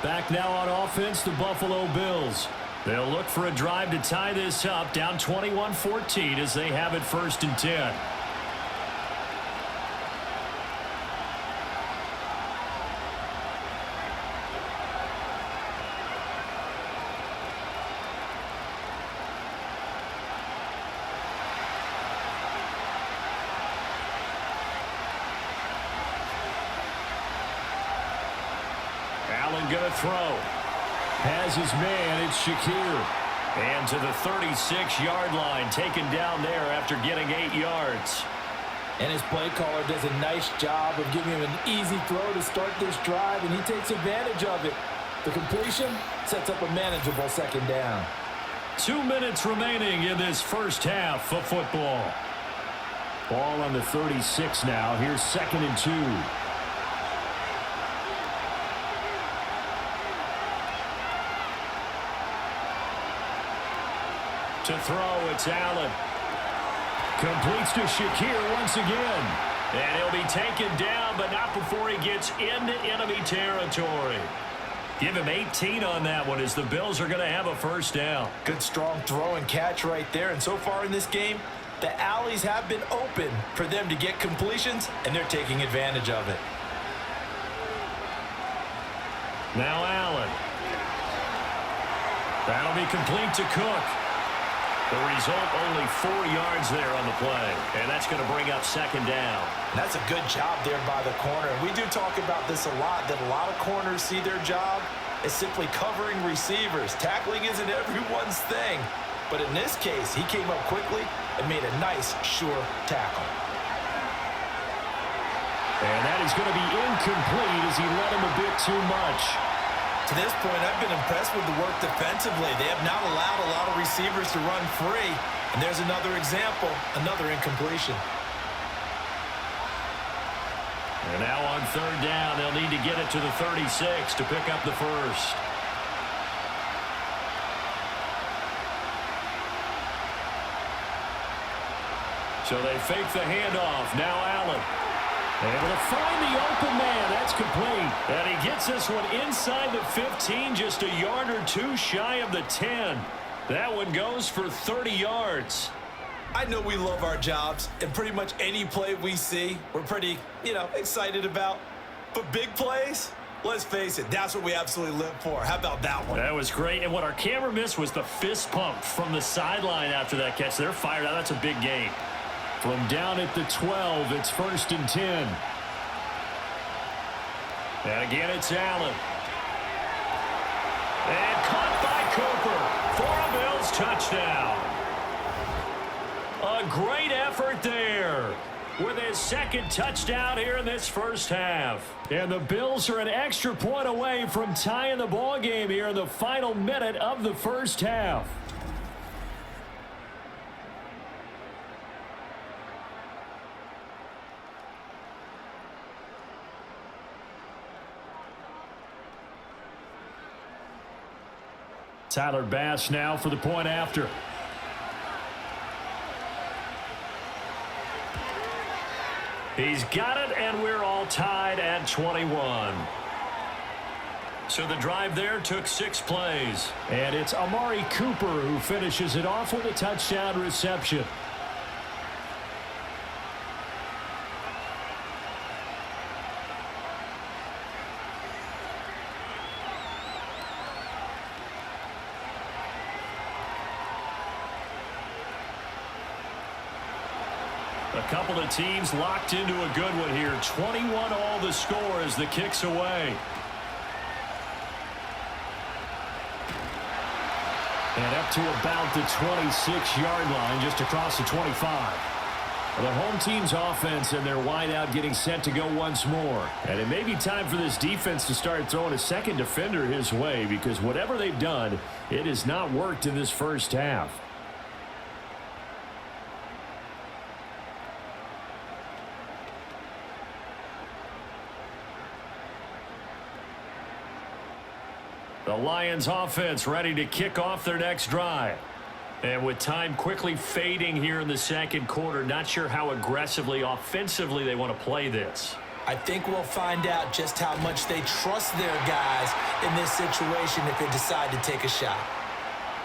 Back now on offense, the Buffalo Bills. They'll look for a drive to tie this up, down 21-14 as they have it 1st and 10. Allen going to throw. Has his man, it's Shakir. And to the 36-yard line, taken down there after getting 8 yards. And his play caller does a nice job of giving him an easy throw to start this drive, and he takes advantage of it. The completion sets up a manageable 2nd down. 2 minutes remaining in this first half of football. Ball on the 36 now. Here's 2nd and 2. To throw, it's Allen. Completes to Shakir once again. And he'll be taken down, but not before he gets into enemy territory. Give him 18 on that one as the Bills are going to have a 1st down. Good strong throw and catch right there. And so far in this game, the alleys have been open for them to get completions, and they're taking advantage of it. Now Allen. That'll be complete to Cook. The result, only 4 yards there on the play. And that's going to bring up 2nd down. And that's a good job there by the corner. And we do talk about this a lot, that a lot of corners see their job as simply covering receivers. Tackling isn't everyone's thing. But in this case, he came up quickly and made a nice, sure tackle. And that is going to be incomplete as he led him a bit too much. To this point, I've been impressed with the work defensively. They have not allowed a lot of receivers to run free. And there's another example, another incompletion. And now on 3rd down, they'll need to get it to the 36 to pick up the 1st. So they fake the handoff. Now Allen. Able to find the open man. That's complete. And he gets this one inside the 15, just a yard or 2 shy of the 10. That one goes for 30 yards. I know we love our jobs, and pretty much any play we see, we're pretty, excited about. But big plays, let's face it, that's what we absolutely live for. How about that one? That was great. And what our camera missed was the fist pump from the sideline after that catch. They're fired out. That's a big gain. From down at the 12, it's 1st and 10. And again, it's Allen. And caught by Cooper for a Bills touchdown. A great effort there with his 2nd touchdown here in this first half. And the Bills are an extra point away from tying the ball game here in the final minute of the first half. Tyler Bass now for the point after. He's got it, and we're all tied at 21. So the drive there took 6 plays. And it's Amari Cooper who finishes it off with a touchdown reception. A couple of teams locked into a good one here. 21 all the score as the kick's away. And up to about the 26-yard line, just across the 25. The home team's offense and their wideout getting set to go once more. And it may be time for this defense to start throwing a second defender his way, because whatever they've done, it has not worked in this first half. The Lions offense ready to kick off their next drive. And with time quickly fading here in the second quarter, not sure how aggressively, offensively they want to play this. I think we'll find out just how much they trust their guys in this situation if they decide to take a shot.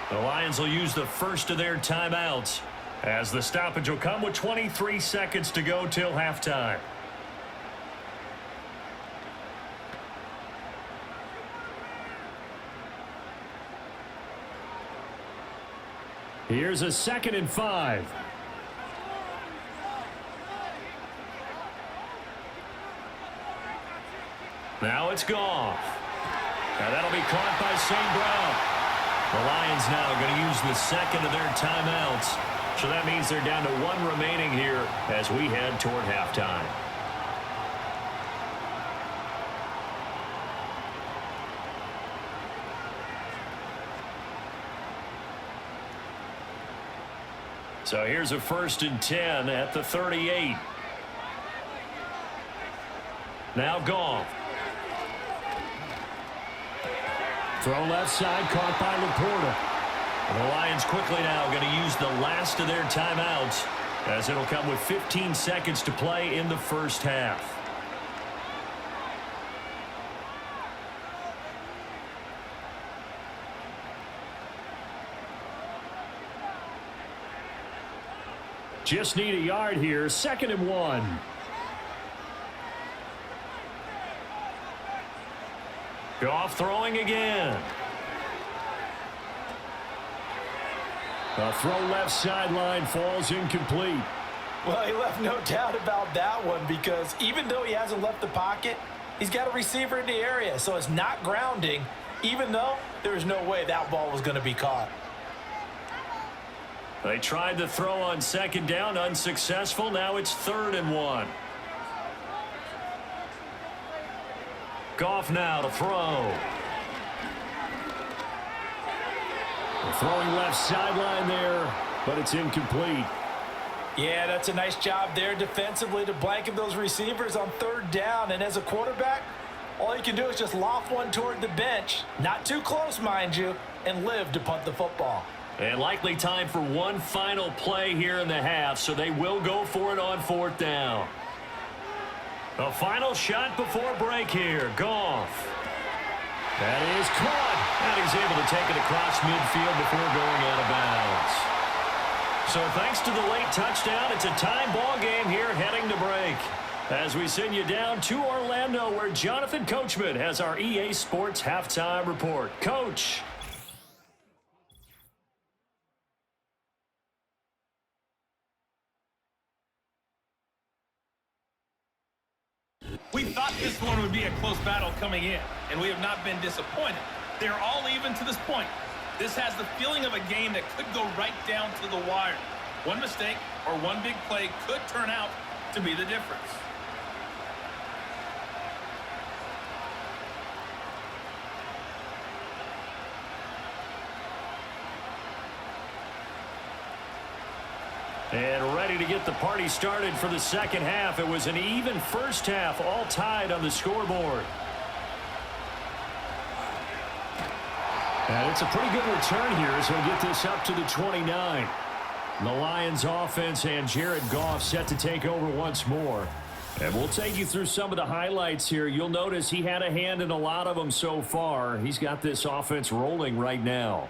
The Lions will use the first of their timeouts as the stoppage will come with 23 seconds to go till halftime. Here's a 2nd and 5. Now it's Goff. And that'll be caught by St. Brown. The Lions now going to use the second of their timeouts. So that means they're down to 1 remaining here as we head toward halftime. So here's a 1st and 10 at the 38. Now Goff. Throw left side, caught by Laporta. And the Lions quickly now going to use the last of their timeouts as it'll come with 15 seconds to play in the first half. Just need a yard here, 2nd and 1. Goff throwing again. A throw left sideline falls incomplete. Well, he left no doubt about that one because even though he hasn't left the pocket, he's got a receiver in the area, so it's not grounding, even though there's no way that ball was going to be caught. They tried the throw on 2nd down, unsuccessful. Now it's 3rd and 1. Goff now to throw. Throwing left sideline there, but it's incomplete. Yeah, that's a nice job there defensively to blanket those receivers on 3rd down. And as a quarterback, all you can do is just loft one toward the bench. Not too close, mind you, and live to punt the football. And likely time for one final play here in the half, so they will go for it on 4th down. The final shot before break here. Goff. That is caught. And he's able to take it across midfield before going out of bounds. So thanks to the late touchdown, it's a time ball game here heading to break. As we send you down to Orlando where Jonathan Coachman has our EA Sports Halftime Report. Coach. We thought this one would be a close battle coming in, and we have not been disappointed. They're all even to this point. This has the feeling of a game that could go right down to the wire. One mistake or one big play could turn out to be the difference. And ready to get the party started for the second half. It was an even first half, all tied on the scoreboard. And it's a pretty good return here as we'll get this up to the 29. The Lions offense and Jared Goff set to take over once more. And we'll take you through some of the highlights here. You'll notice he had a hand in a lot of them so far. He's got this offense rolling right now.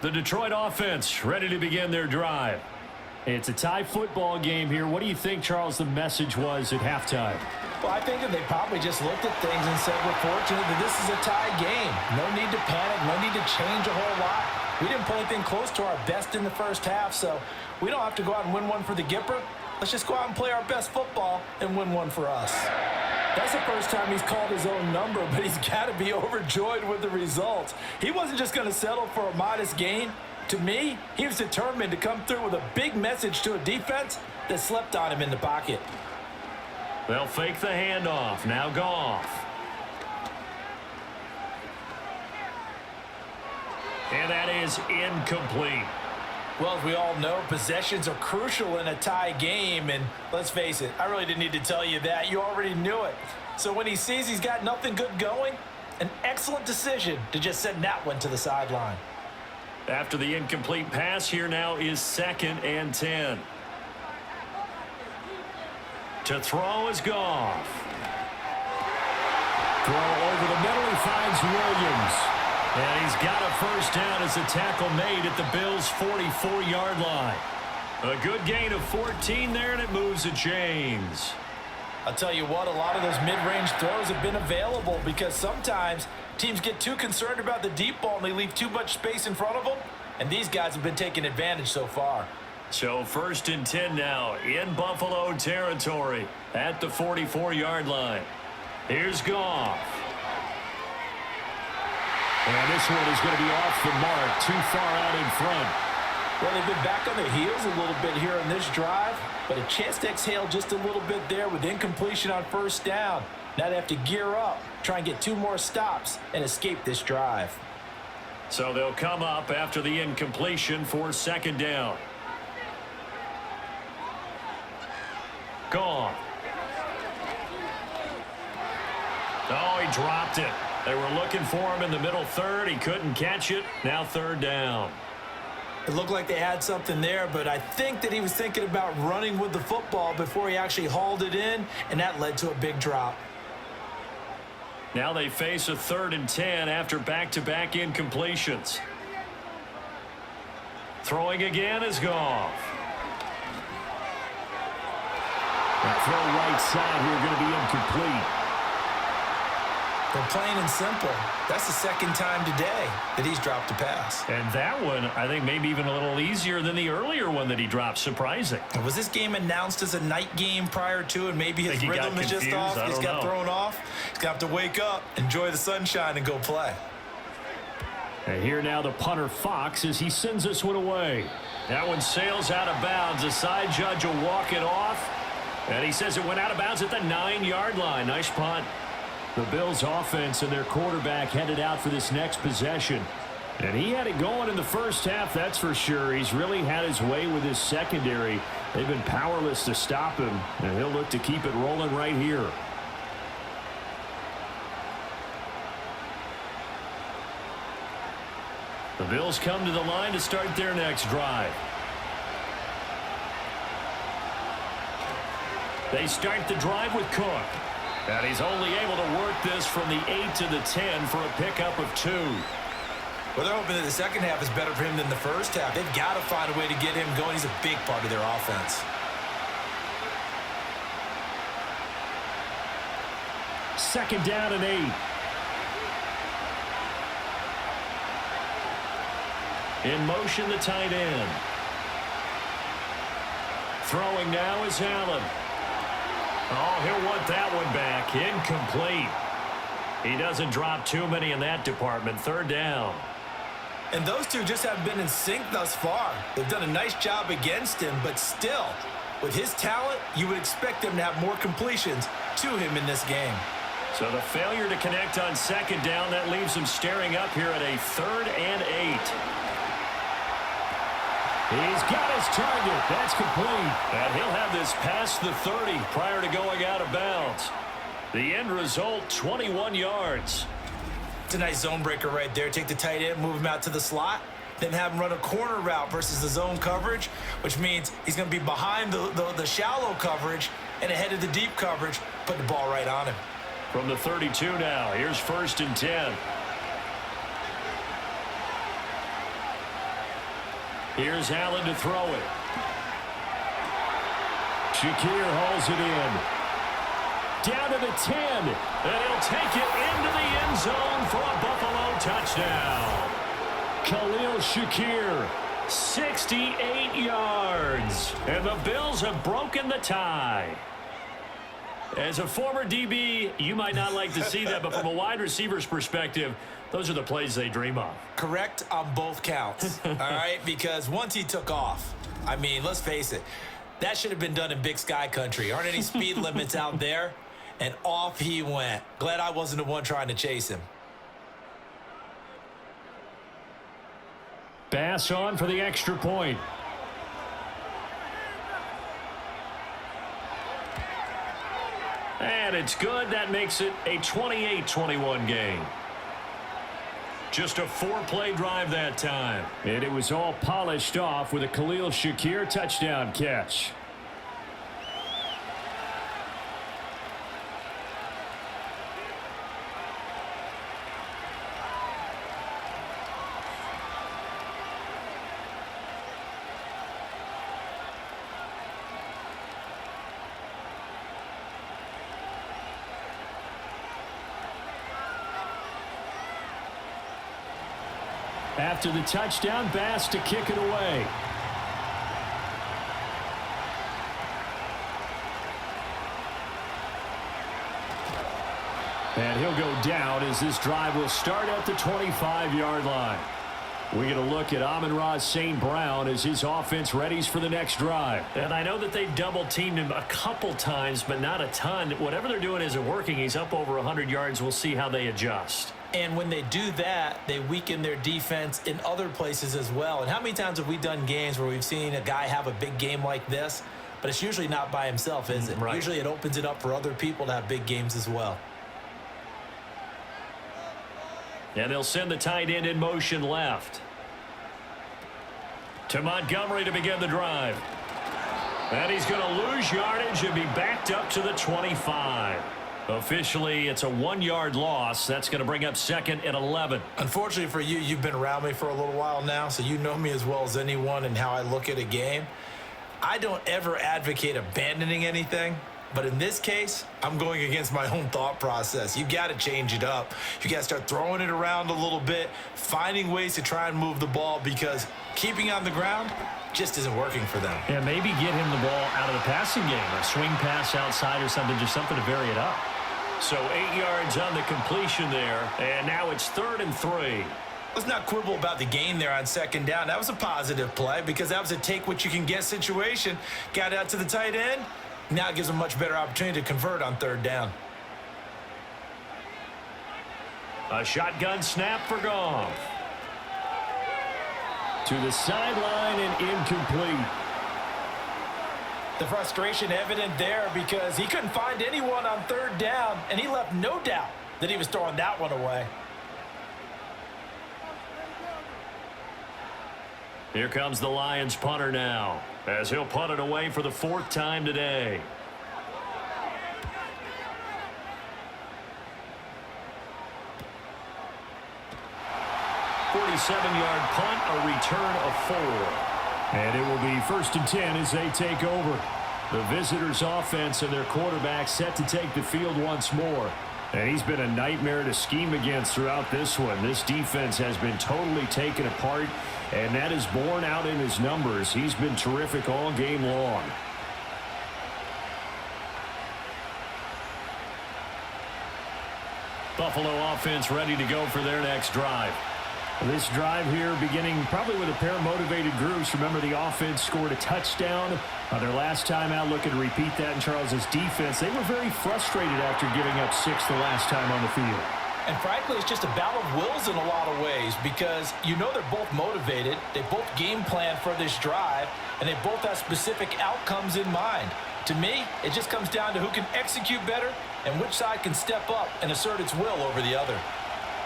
The Detroit offense ready to begin their drive. It's a tie football game here. What do you think, Charles, the message was at halftime? Well, I think that they probably just looked at things and said, we're fortunate that this is a tie game. No need to panic, no need to change a whole lot. We didn't play anything close to our best in the first half, so we don't have to go out and win one for the Gipper. Let's just go out and play our best football and win one for us. That's the first time he's called his own number, but he's got to be overjoyed with the results. He wasn't just going to settle for a modest gain. To me, he was determined to come through with a big message to a defense that slept on him in the pocket. They'll fake the handoff. Now Goff. And that is incomplete. Well, as we all know, possessions are crucial in a tie game, and let's face it, I really didn't need to tell you that. You already knew it. So when he sees he's got nothing good going, an excellent decision to just send that one to the sideline. After the incomplete pass, here now is 2nd and 10. To throw is Goff. Throw over the middle, he finds Williams. And he's got a first down as a tackle made at the Bills' 44-yard line. A good gain of 14 there, and it moves to James. I'll tell you what, a lot of those mid-range throws have been available because sometimes teams get too concerned about the deep ball and they leave too much space in front of them, and these guys have been taking advantage so far. So 1st and 10 now in Buffalo territory at the 44-yard line. Here's Goff. And this one is going to be off the mark, too far out in front. Well, they've been back on their heels a little bit here on this drive, but a chance to exhale just a little bit there with incompletion on first down. Now they have to gear up, try and get 2 more stops, and escape this drive. So they'll come up after the incompletion for 2nd down. Gone. Oh, he dropped it. They were looking for him in the middle third. He couldn't catch it. Now 3rd down. It looked like they had something there, but I think that he was thinking about running with the football before he actually hauled it in, and that led to a big drop. Now they face a 3rd and 10 after back-to-back incompletions. Throwing again is Goff. That throw right side here going to be incomplete. But plain and simple, that's the 2nd time today that he's dropped a pass. And that one, I think, maybe even a little easier than the earlier one that he dropped. Surprising. Was this game announced as a night game prior to, and maybe his rhythm is just off? He's got thrown off. He's got to wake up, enjoy the sunshine, and go play. And here now the punter Fox as he sends this one away. That one sails out of bounds. The side judge will walk it off. And he says it went out of bounds at the 9-yard line. Nice punt. The Bills offense and their quarterback headed out for this next possession. And he had it going in the first half, that's for sure. He's really had his way with his secondary. They've been powerless to stop him, and he'll look to keep it rolling right here. The Bills come to the line to start their next drive. They start the drive with Cook. And he's only able to work this from the 8 to the 10 for a pickup of 2. Well, they're hoping that the second half is better for him than the first half. They've got to find a way to get him going. He's a big part of their offense. 2nd down and 8. In motion, the tight end. Throwing now is Allen. Oh, he'll want that one back. Incomplete. He doesn't drop too many in that department. 3rd down. And those two just haven't been in sync thus far. They've done a nice job against him, but still, with his talent, you would expect them to have more completions to him in this game. So the failure to connect on 2nd down, that leaves him staring up here at a 3rd and 8. He's got his target. That's complete. And he'll have this past the 30 prior to going out of bounds. The end result, 21 yards. It's a nice zone breaker right there. Take the tight end, move him out to the slot, then have him run a corner route versus the zone coverage, which means he's going to be behind the shallow coverage and ahead of the deep coverage, put the ball right on him. From the 32 now, here's 1st and 10. Here's Allen to throw it. Shakir hauls it in. Down to the 10. And he'll take it into the end zone for a Buffalo touchdown. Khalil Shakir. 68 yards. And the Bills have broken the tie. As a former DB, you might not like to see that, but from a wide receiver's perspective, those are the plays they dream of. Correct on both counts, all right? Because once he took off, I mean, let's face it, That should have been done in Big Sky Country. Aren't any speed limits out there? And off he went. Glad I wasn't the one trying to chase him. Bass on for the extra point. And it's good. That makes it a 28-21 game. Just a 4-play drive that time. And it was all polished off with a Khalil Shakir touchdown catch. After the touchdown, Bass to kick it away. And he'll go down as this drive will start at the 25-yard line. We get a look at Amon-Ra St. Brown as his offense readies for the next drive. And I know that they double-teamed him a couple times, but not a ton. Whatever they're doing isn't working. He's up over 100 yards. We'll see how they adjust. And when they do that, they weaken their defense in other places as well. And how many times have we done games where we've seen a guy have a big game like this, but it's usually not by himself, is it? Right. Usually it opens it up for other people to have big games as well. And they'll send the tight end in motion left. To Montgomery to begin the drive. And he's going to lose yardage and be backed up to the 25. Officially, it's a 1-yard loss. That's going to bring up 2nd and 11. Unfortunately for you, you've been around me for a little while now, so you know me as well as anyone and how I look at a game. I don't ever advocate abandoning anything, but in this case, I'm going against my own thought process. You got to change it up. You got to start throwing it around a little bit, finding ways to try and move the ball, because keeping on the ground just isn't working for them. Yeah, maybe get him the ball out of the passing game, a swing pass outside or something, just something to vary it up. So 8 yards on the completion there, and now it's 3rd and 3. Let's not quibble about the gain there on 2nd down. That was a positive play because that was a take-what-you-can-get situation. Got out to the tight end. Now it gives them a much better opportunity to convert on 3rd down. A shotgun snap for Goff. To the sideline and incomplete. The frustration evident there because he couldn't find anyone on 3rd down, and he left no doubt that he was throwing that one away. Here comes the Lions punter now, as he'll punt it away for the 4th time today. .47-yard punt, a return of 4. And it will be 1st and 10 as they take over. The visitors' offense and their quarterback set to take the field once more. And he's been a nightmare to scheme against throughout this one. This defense has been totally taken apart, and that is borne out in his numbers. He's been terrific all game long. Buffalo offense ready to go for their next drive. This drive here beginning probably with a pair of motivated groups. Remember, the offense scored a touchdown on their last time out. Looking to repeat that in Charles's defense. They were very frustrated after giving up 6 the last time on the field. And frankly, it's just a battle of wills in a lot of ways because you know they're both motivated. They both game plan for this drive, and they both have specific outcomes in mind. To me, it just comes down to who can execute better and which side can step up and assert its will over the other.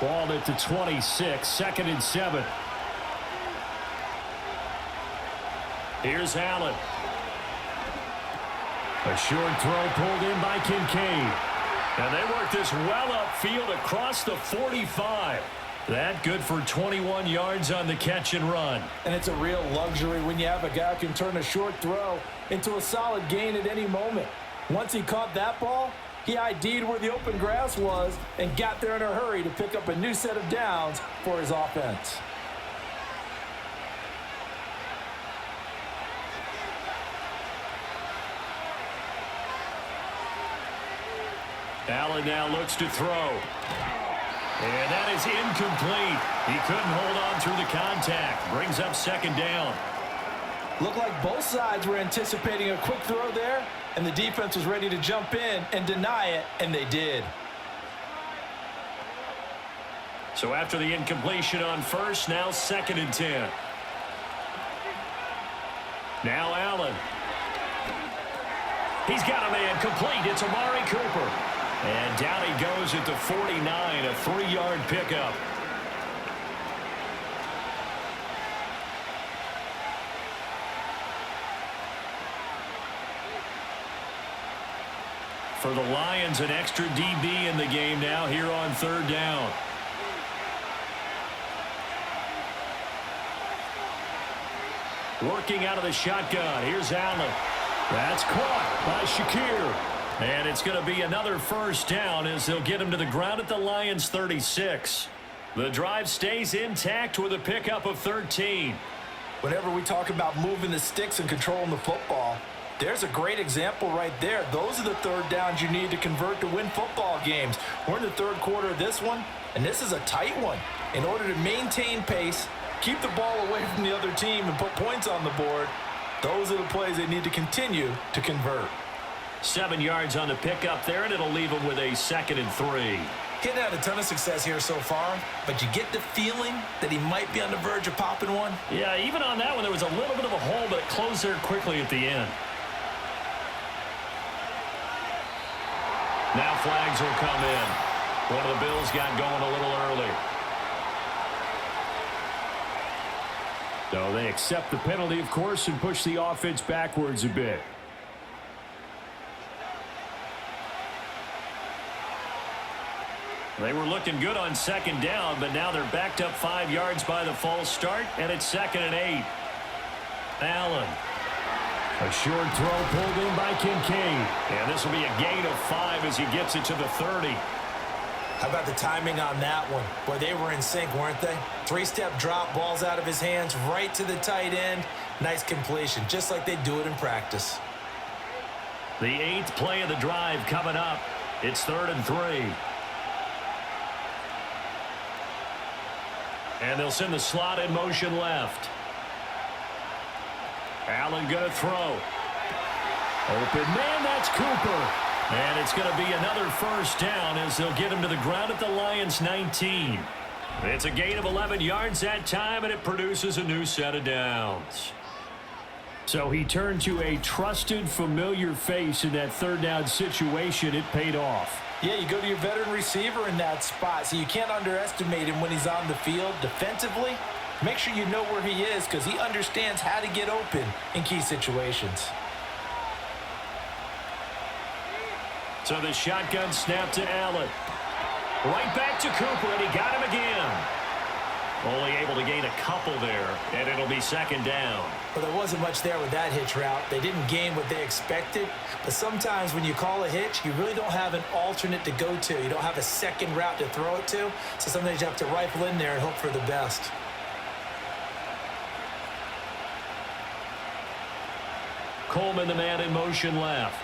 Ball at the 26, 2nd and 7. Here's Allen. A short throw pulled in by Kincaid. And they work this well upfield across the 45. That good for 21 yards on the catch and run. And it's a real luxury when you have a guy who can turn a short throw into a solid gain at any moment. Once he caught that ball, he ID'd where the open grass was and got there in a hurry to pick up a new set of downs for his offense. Allen now looks to throw. And that is incomplete. He couldn't hold on through the contact. Brings up 2nd down. Looked like both sides were anticipating a quick throw there, and the defense was ready to jump in and deny it, and they did. So after the incompletion on first, now 2nd and 10. Now Allen. He's got a man complete. It's Amari Cooper. And down he goes at the 49, a 3-yard pickup. For the Lions, an extra DB in the game now here on 3rd down. Working out of the shotgun. Here's Allen. That's caught by Shakir. And it's going to be another 1st down as they'll get him to the ground at the Lions' 36. The drive stays intact with a pickup of 13. Whenever we talk about moving the sticks and controlling the football, there's a great example right there. Those are the 3rd downs you need to convert to win football games. We're in the 3rd quarter of this one, and this is a tight one. In order to maintain pace, keep the ball away from the other team, and put points on the board, those are the plays they need to continue to convert. 7 yards on the pickup there, and it'll leave them with a 2nd and 3. He hadn't had a ton of success here so far, but you get the feeling that he might be on the verge of popping one. Yeah, even on that one, there was a little bit of a hole, but it closed there quickly at the end. Now flags will come in. One of the Bills got going a little early. So they accept the penalty, of course, and push the offense backwards a bit. They were looking good on 2nd down, but now they're backed up 5 yards by the false start, and it's 2nd and 8. Allen. A short throw pulled in by Kincaid. And this will be a gain of 5 as he gets it to the 30. How about the timing on that one? Boy, they were in sync, weren't they? 3-step drop, balls out of his hands, right to the tight end. Nice completion, just like they do it in practice. The 8th play of the drive coming up. It's 3rd and 3. And they'll send the slot in motion left. Allen going to throw. Open man, that's Cooper. And it's going to be another 1st down as they'll get him to the ground at the Lions' 19. It's a gain of 11 yards that time, and it produces a new set of downs. So he turned to a trusted, familiar face in that 3rd down situation. It paid off. Yeah, you go to your veteran receiver in that spot, so you can't underestimate him when he's on the field defensively. Make sure you know where he is because he understands how to get open in key situations. So the shotgun snap to Allen. Right back to Cooper, and he got him again. Only able to gain a couple there, and it'll be 2nd down. Well, there wasn't much there with that hitch route. They didn't gain what they expected. But sometimes when you call a hitch, you really don't have an alternate to go to. You don't have a second route to throw it to. So sometimes you have to rifle in there and hope for the best. Coleman, the man in motion left.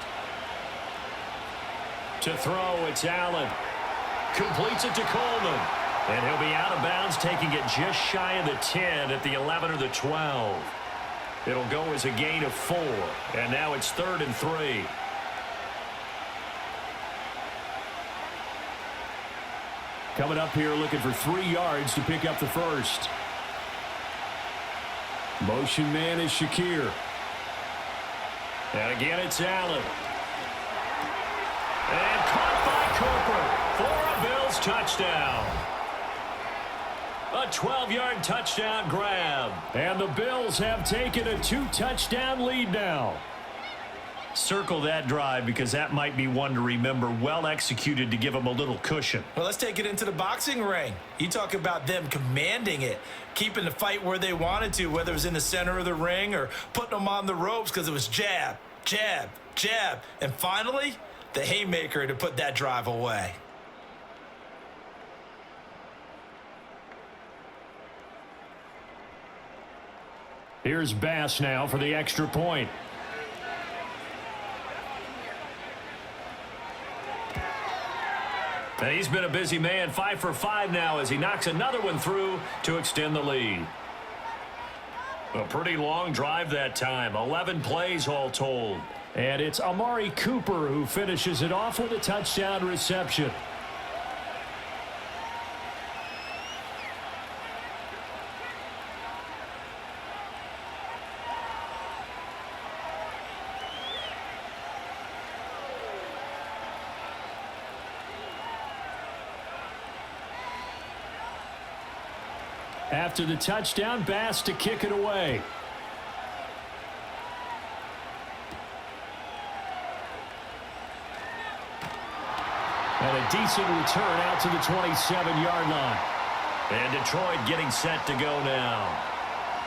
To throw, it's Allen. Completes it to Coleman. And he'll be out of bounds, taking it just shy of the 10 at the 11 or the 12. It'll go as a gain of 4. And now it's 3rd and 3. Coming up here looking for 3 yards to pick up the 1st. Motion man is Shakir. And again, it's Allen. And caught by Cooper for a Bills touchdown. A 12-yard touchdown grab. And the Bills have taken a 2-touchdown lead now. Circle that drive because that might be one to remember. Well executed to give them a little cushion. Well, let's take it into the boxing ring. You talk about them commanding it, keeping the fight where they wanted to, whether it was in the center of the ring or putting them on the ropes because it was jab, jab, jab. And finally, the haymaker to put that drive away. Here's Bass now for the extra point. And he's been a busy man, 5 for 5 now as he knocks another one through to extend the lead. A pretty long drive that time. 11 plays all told. And it's Amari Cooper who finishes it off with a touchdown reception. After the touchdown, Bass to kick it away. And a decent return out to the 27-yard line. And Detroit getting set to go now.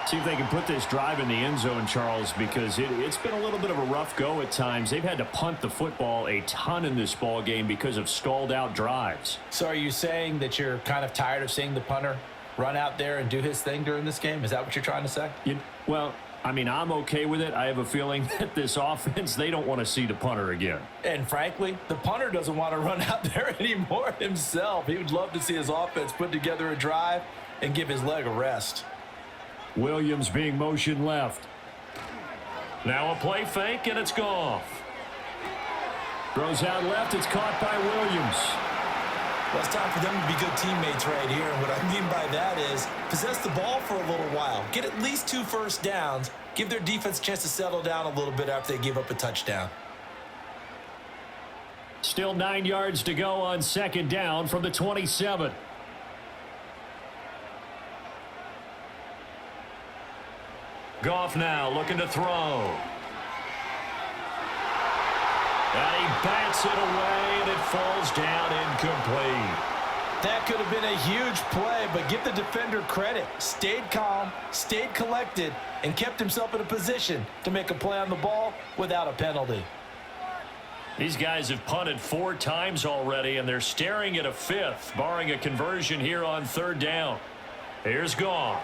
See if they can put this drive in the end zone, Charles, because it's been a little bit of a rough go at times. They've had to punt the football a ton in this ball game because of stalled-out drives. So are you saying that you're kind of tired of seeing the punter run out there and do his thing during this game? Is that what you're trying to say? Well, I mean, I'm okay with it. I have a feeling that this offense, they don't want to see the punter again. And frankly, the punter doesn't want to run out there anymore himself. He would love to see his offense put together a drive and give his leg a rest. Williams being motion left. Now a play fake, and it's Goff. Throws out left. It's caught by Williams. Well, it's time for them to be good teammates right here. And what I mean by that is possess the ball for a little while. Get at least 2 first downs. Give their defense a chance to settle down a little bit after they give up a touchdown. Still 9 yards to go on second down from the 27. Goff now looking to throw. And he bats it away, and it falls down incomplete. That could have been a huge play, but give the defender credit. Stayed calm, stayed collected, and kept himself in a position to make a play on the ball without a penalty. These guys have punted 4 times already, and they're staring at a 5th, barring a conversion here on third down. Here's Goff.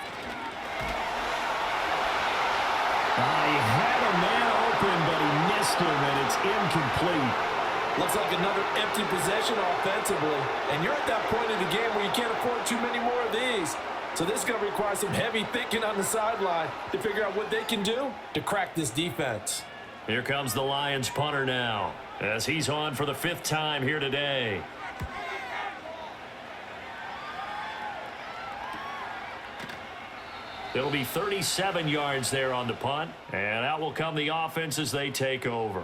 He had a man open, but he missed him, and it's incomplete. Looks like another empty possession offensively. And you're at that point in the game where you can't afford too many more of these. So this is going to require some heavy thinking on the sideline to figure out what they can do to crack this defense. Here comes the Lions punter now, as he's on for the 5th time here today. It'll be 37 yards there on the punt, and out will come the offense as they take over.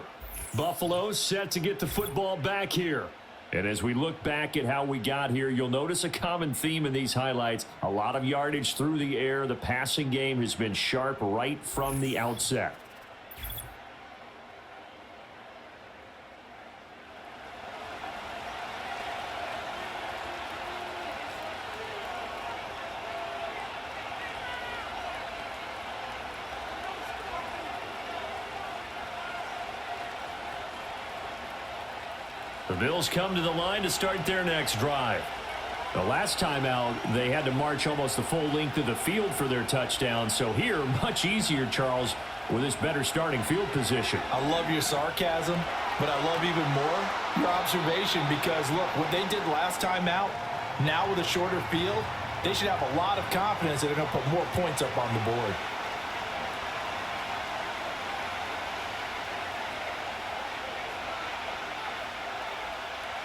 Buffalo set to get the football back here. And as we look back at how we got here, you'll notice a common theme in these highlights. A lot of yardage through the air. The passing game has been sharp right from the outset. The Bills come to the line to start their next drive. The last time out, they had to march almost the full length of the field for their touchdown. So here, much easier, Charles, with this better starting field position. I love your sarcasm, but I love even more your observation because, look, what they did last time out, now with a shorter field, they should have a lot of confidence that they're going to put more points up on the board.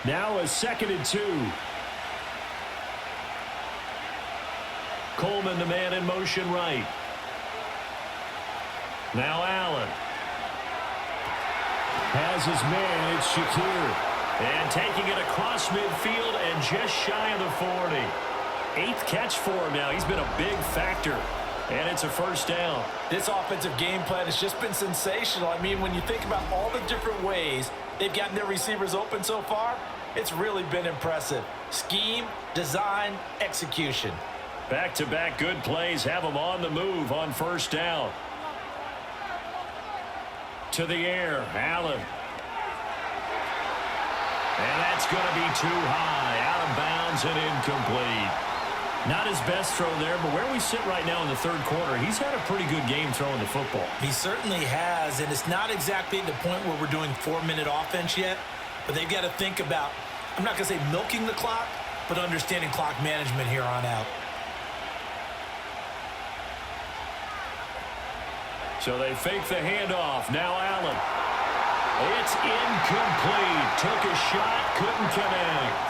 Now a 2nd and 2. Coleman, the man in motion right. Now Allen. Has his man, it's Shakir. And taking it across midfield and just shy of the 40. 8th catch for him now. He's been a big factor. And it's a first down. This offensive game plan has just been sensational. I mean, when you think about all the different ways they've gotten their receivers open so far, it's really been impressive. Scheme, design, execution. Back-to-back good plays have them on the move on first down. To the air, Allen. And that's going to be too high. Out of bounds and incomplete. Not his best throw there, but where we sit right now in the third quarter, he's had a pretty good game throwing the football. He certainly has, and it's not exactly at the point where we're doing 4-minute offense yet, but they've got to think about, I'm not going to say milking the clock, but understanding clock management here on out. So they fake the handoff. Now Allen. It's incomplete. Took a shot, couldn't connect.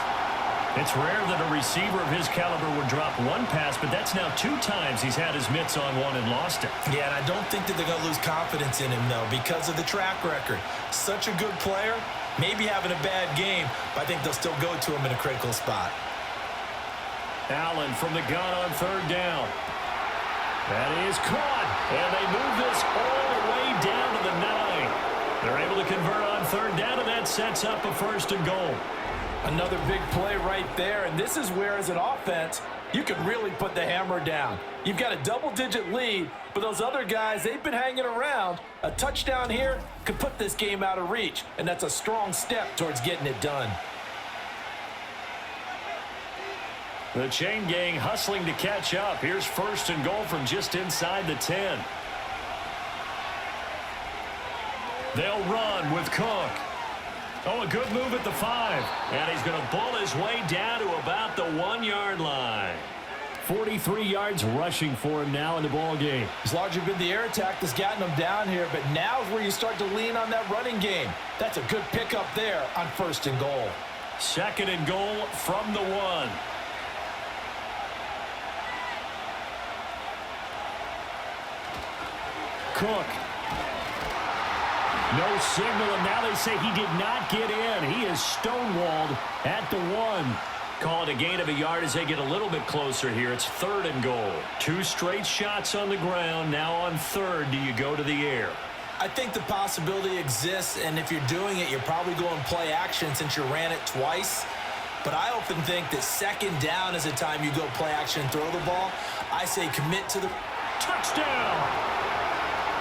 It's rare that a receiver of his caliber would drop one pass, but that's now 2 times he's had his mitts on one and lost it. Yeah, and I don't think that they're going to lose confidence in him, though, because of the track record. Such a good player, maybe having a bad game, but I think they'll still go to him in a critical spot. Allen from the gun on 3rd down. That is caught, and they move this all the way down to the 9. They're able to convert on 3rd down, and that sets up a 1st and goal. Another big play right there, and this is where, as an offense, you can really put the hammer down. You've got a double-digit lead, but those other guys, they've been hanging around. A touchdown here could put this game out of reach, and that's a strong step towards getting it done. The chain gang hustling to catch up. Here's 1st and goal from just inside the 10. They'll run with Cook. Oh, a good move at the 5. And he's going to bull his way down to about the 1-yard line. 43 yards rushing for him now in the ball game. It's largely been the air attack that's gotten him down here, but now is where you start to lean on that running game. That's a good pickup there on 1st and goal. 2nd and goal from the 1. Cook. No signal, and now they say he did not get in. He is stonewalled at the 1. Call it a gain of a yard as they get a little bit closer here. It's 3rd and goal. 2 straight shots on the ground. Now on 3rd, do you go to the air? I think the possibility exists, and if you're doing it, you're probably going play action since you ran it twice. But I often think that 2nd down is the time you go play action and throw the ball. I say commit to the touchdown.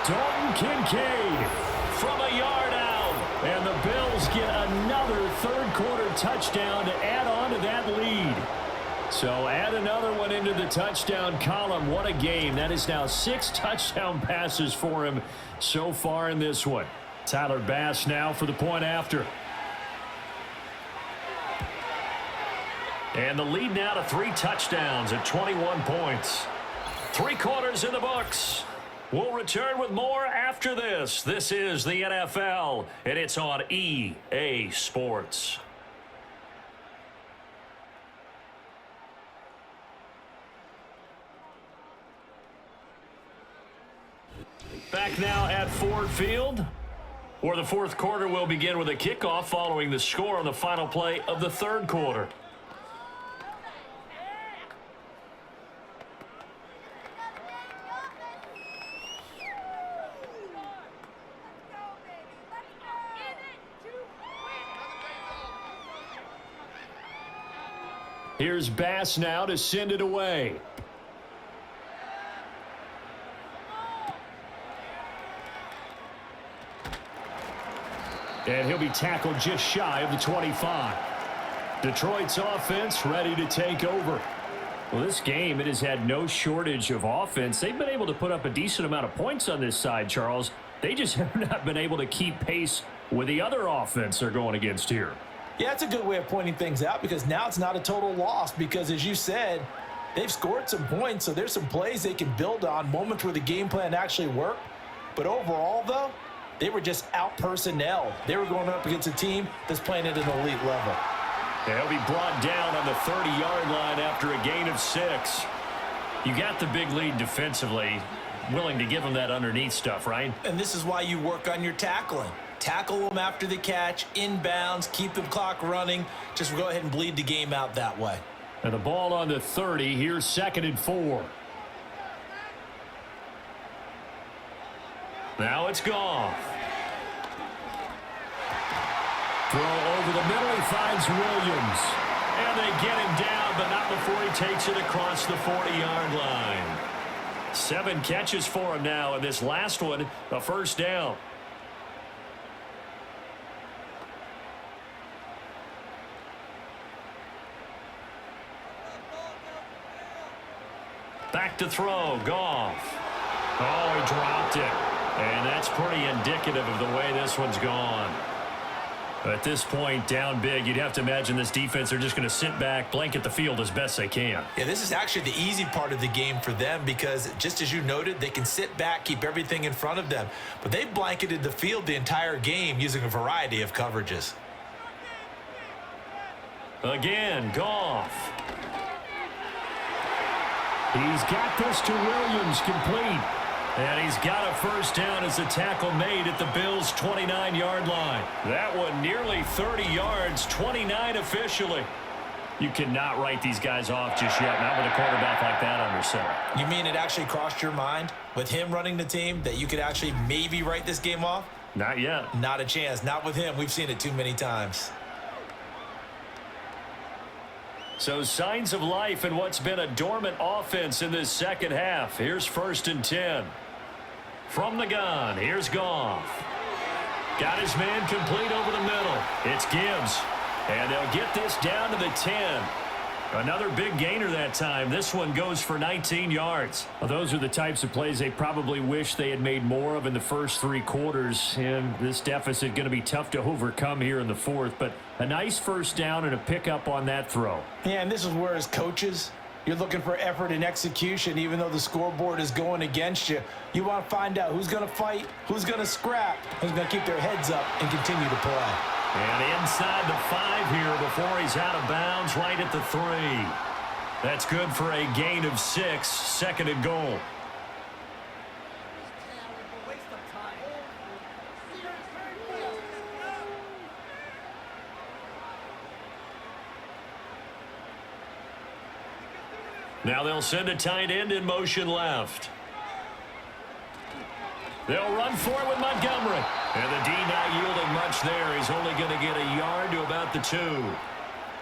Dalton Kincaid from a yard out. And the Bills get another 3rd quarter touchdown to add on to that lead. So add another one into the touchdown column. What a game. That is now 6 touchdown passes for him so far in this one. Tyler Bass now for the point after. And the lead now to 3 touchdowns at 21 points. 3 quarters in the books. We'll return with more after this. This is the NFL, and it's on EA Sports. Back now at Ford Field, where the 4th quarter will begin with a kickoff following the score on the final play of the 3rd quarter. Here's Bass now to send it away. And he'll be tackled just shy of the 25. Detroit's offense ready to take over. Well, this game, it has had no shortage of offense. They've been able to put up a decent amount of points on this side, Charles. They just have not been able to keep pace with the other offense they're going against here. Yeah, it's a good way of pointing things out because now it's not a total loss because, as you said, they've scored some points, so there's some plays they can build on, moments where the game plan actually worked. But overall, though, they were just out-personnelled. They were going up against a team that's playing at an elite level. They'll be brought down on the 30-yard line after a gain of 6. You got the big lead defensively, willing to give them that underneath stuff, right? And this is why you work on your tackling. Tackle them after the catch, inbounds, keep the clock running. Just go ahead and bleed the game out that way. And the ball on the 30. Here's 2nd and 4. Now it's Goff. Throw over the middle. He finds Williams. And they get him down, but not before he takes it across the 40-yard line. 7 catches for him now, and this last one, a 1st down. Back to throw, Goff. Oh, he dropped it. And that's pretty indicative of the way this one's gone. At this point, down big, you'd have to imagine this defense are just going to sit back, blanket the field as best they can. Yeah, this is actually the easy part of the game for them because, just as you noted, they can sit back, keep everything in front of them. But they blanketed the field the entire game using a variety of coverages. Again, Goff. He's got this to Williams, complete. And he's got a first down as the tackle made at the Bills' 29-yard line. That one nearly 30 yards, 29 officially. You cannot write these guys off just yet, not with a quarterback like that under center. You mean it actually crossed your mind with him running the team that you could actually maybe write this game off? Not yet. Not a chance. Not with him. We've seen it too many times. So signs of life in what's been a dormant offense in this second half. Here's 1st and 10. From the gun, here's Goff. Got his man complete over the middle. It's Gibbs. And they'll get this down to the 10. Another big gainer that time. This one goes for 19 yards. Well, those are the types of plays they probably wish they had made more of in the first 3 quarters. And this deficit going to be tough to overcome here in the 4th. But a nice first down and a pickup on that throw. Yeah, and this is where as coaches, you're looking for effort and execution. Even though the scoreboard is going against you, you want to find out who's going to fight, who's going to scrap, who's going to keep their heads up and continue to play. And inside the 5 here before he's out of bounds, right at the 3. That's good for a gain of 6, 2nd and goal. Now they'll send a tight end in motion left. They'll run for it with Montgomery. And the D not yielding much there. He's only going to get a yard to about the 2.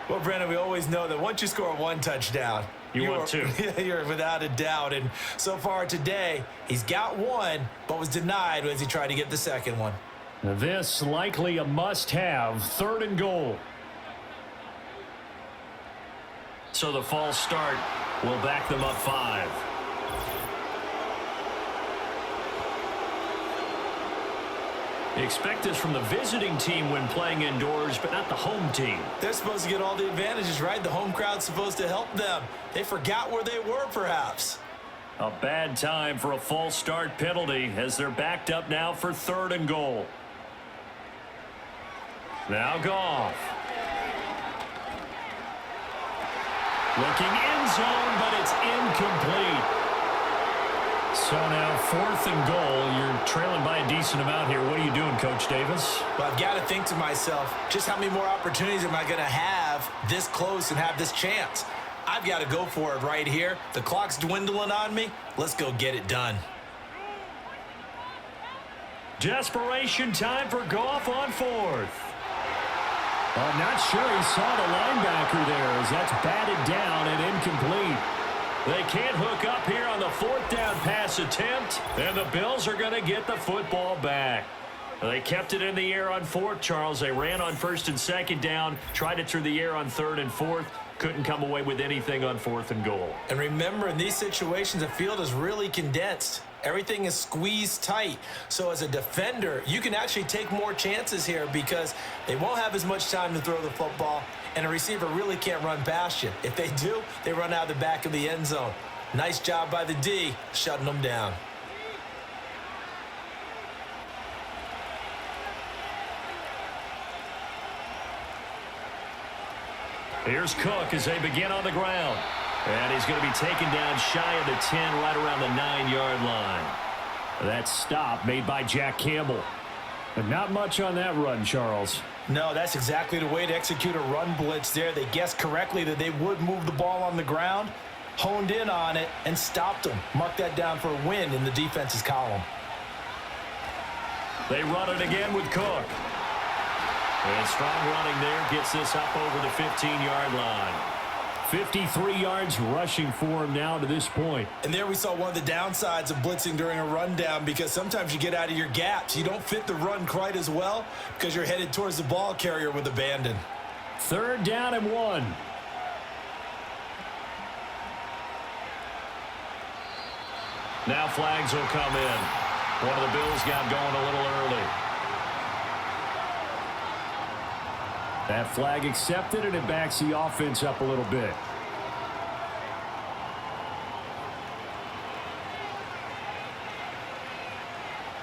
Well, Brandon, we always know that once you score 1 touchdown, you want 2. You're without a doubt. And so far today, he's got 1, but was denied as he tried to get the 2nd one. This likely a must-have, 3rd and goal. So the false start will back them up 5. Expect this from the visiting team when playing indoors, but not the home team. They're supposed to get all the advantages, right? The home crowd's supposed to help them. They forgot where they were, perhaps. A bad time for a false start penalty as they're backed up now for 3rd and goal. Now Goff. Looking end zone, but it's incomplete. So now 4th and goal. You're trailing by a decent amount here. What are you doing, Coach Davis? Well, I've got to think to myself, just how many more opportunities am I going to have this close and have this chance? I've got to go for it right here. The clock's dwindling on me. Let's go get it done. Desperation time for Goff on 4th. I'm not sure he saw the linebacker there as that's batted down and incomplete. They can't hook up here on the 4th down pass attempt, and the Bills are going to get the football back. They kept it in the air on 4th, Charles. They ran on 1st and 2nd down, tried it through the air on 3rd and 4th, couldn't come away with anything on 4th and goal. And remember, in these situations, the field is really condensed. Everything is squeezed tight. So as a defender, you can actually take more chances here because they won't have as much time to throw the football, and a receiver really can't run past you. If they do, they run out the back of the end zone. Nice job by the D, shutting them down. Here's Cook as they begin on the ground. And he's going to be taken down shy of the 10, right around the 9-yard line. That stop made by Jack Campbell. But not much on that run, Charles. No, that's exactly the way to execute a run blitz there. They guessed correctly that they would move the ball on the ground, honed in on it, and stopped them. Mark that down for a win in the defense's column. They run it again with Cook. And strong running there gets this up over the 15-yard line. 53 yards rushing for him now to this point. And there we saw one of the downsides of blitzing during a rundown because sometimes you get out of your gaps. You don't fit the run quite as well because you're headed towards the ball carrier with abandon. 3rd down and 1. Now flags will come in. One of the Bills got going a little early. That flag accepted, and it backs the offense up a little bit.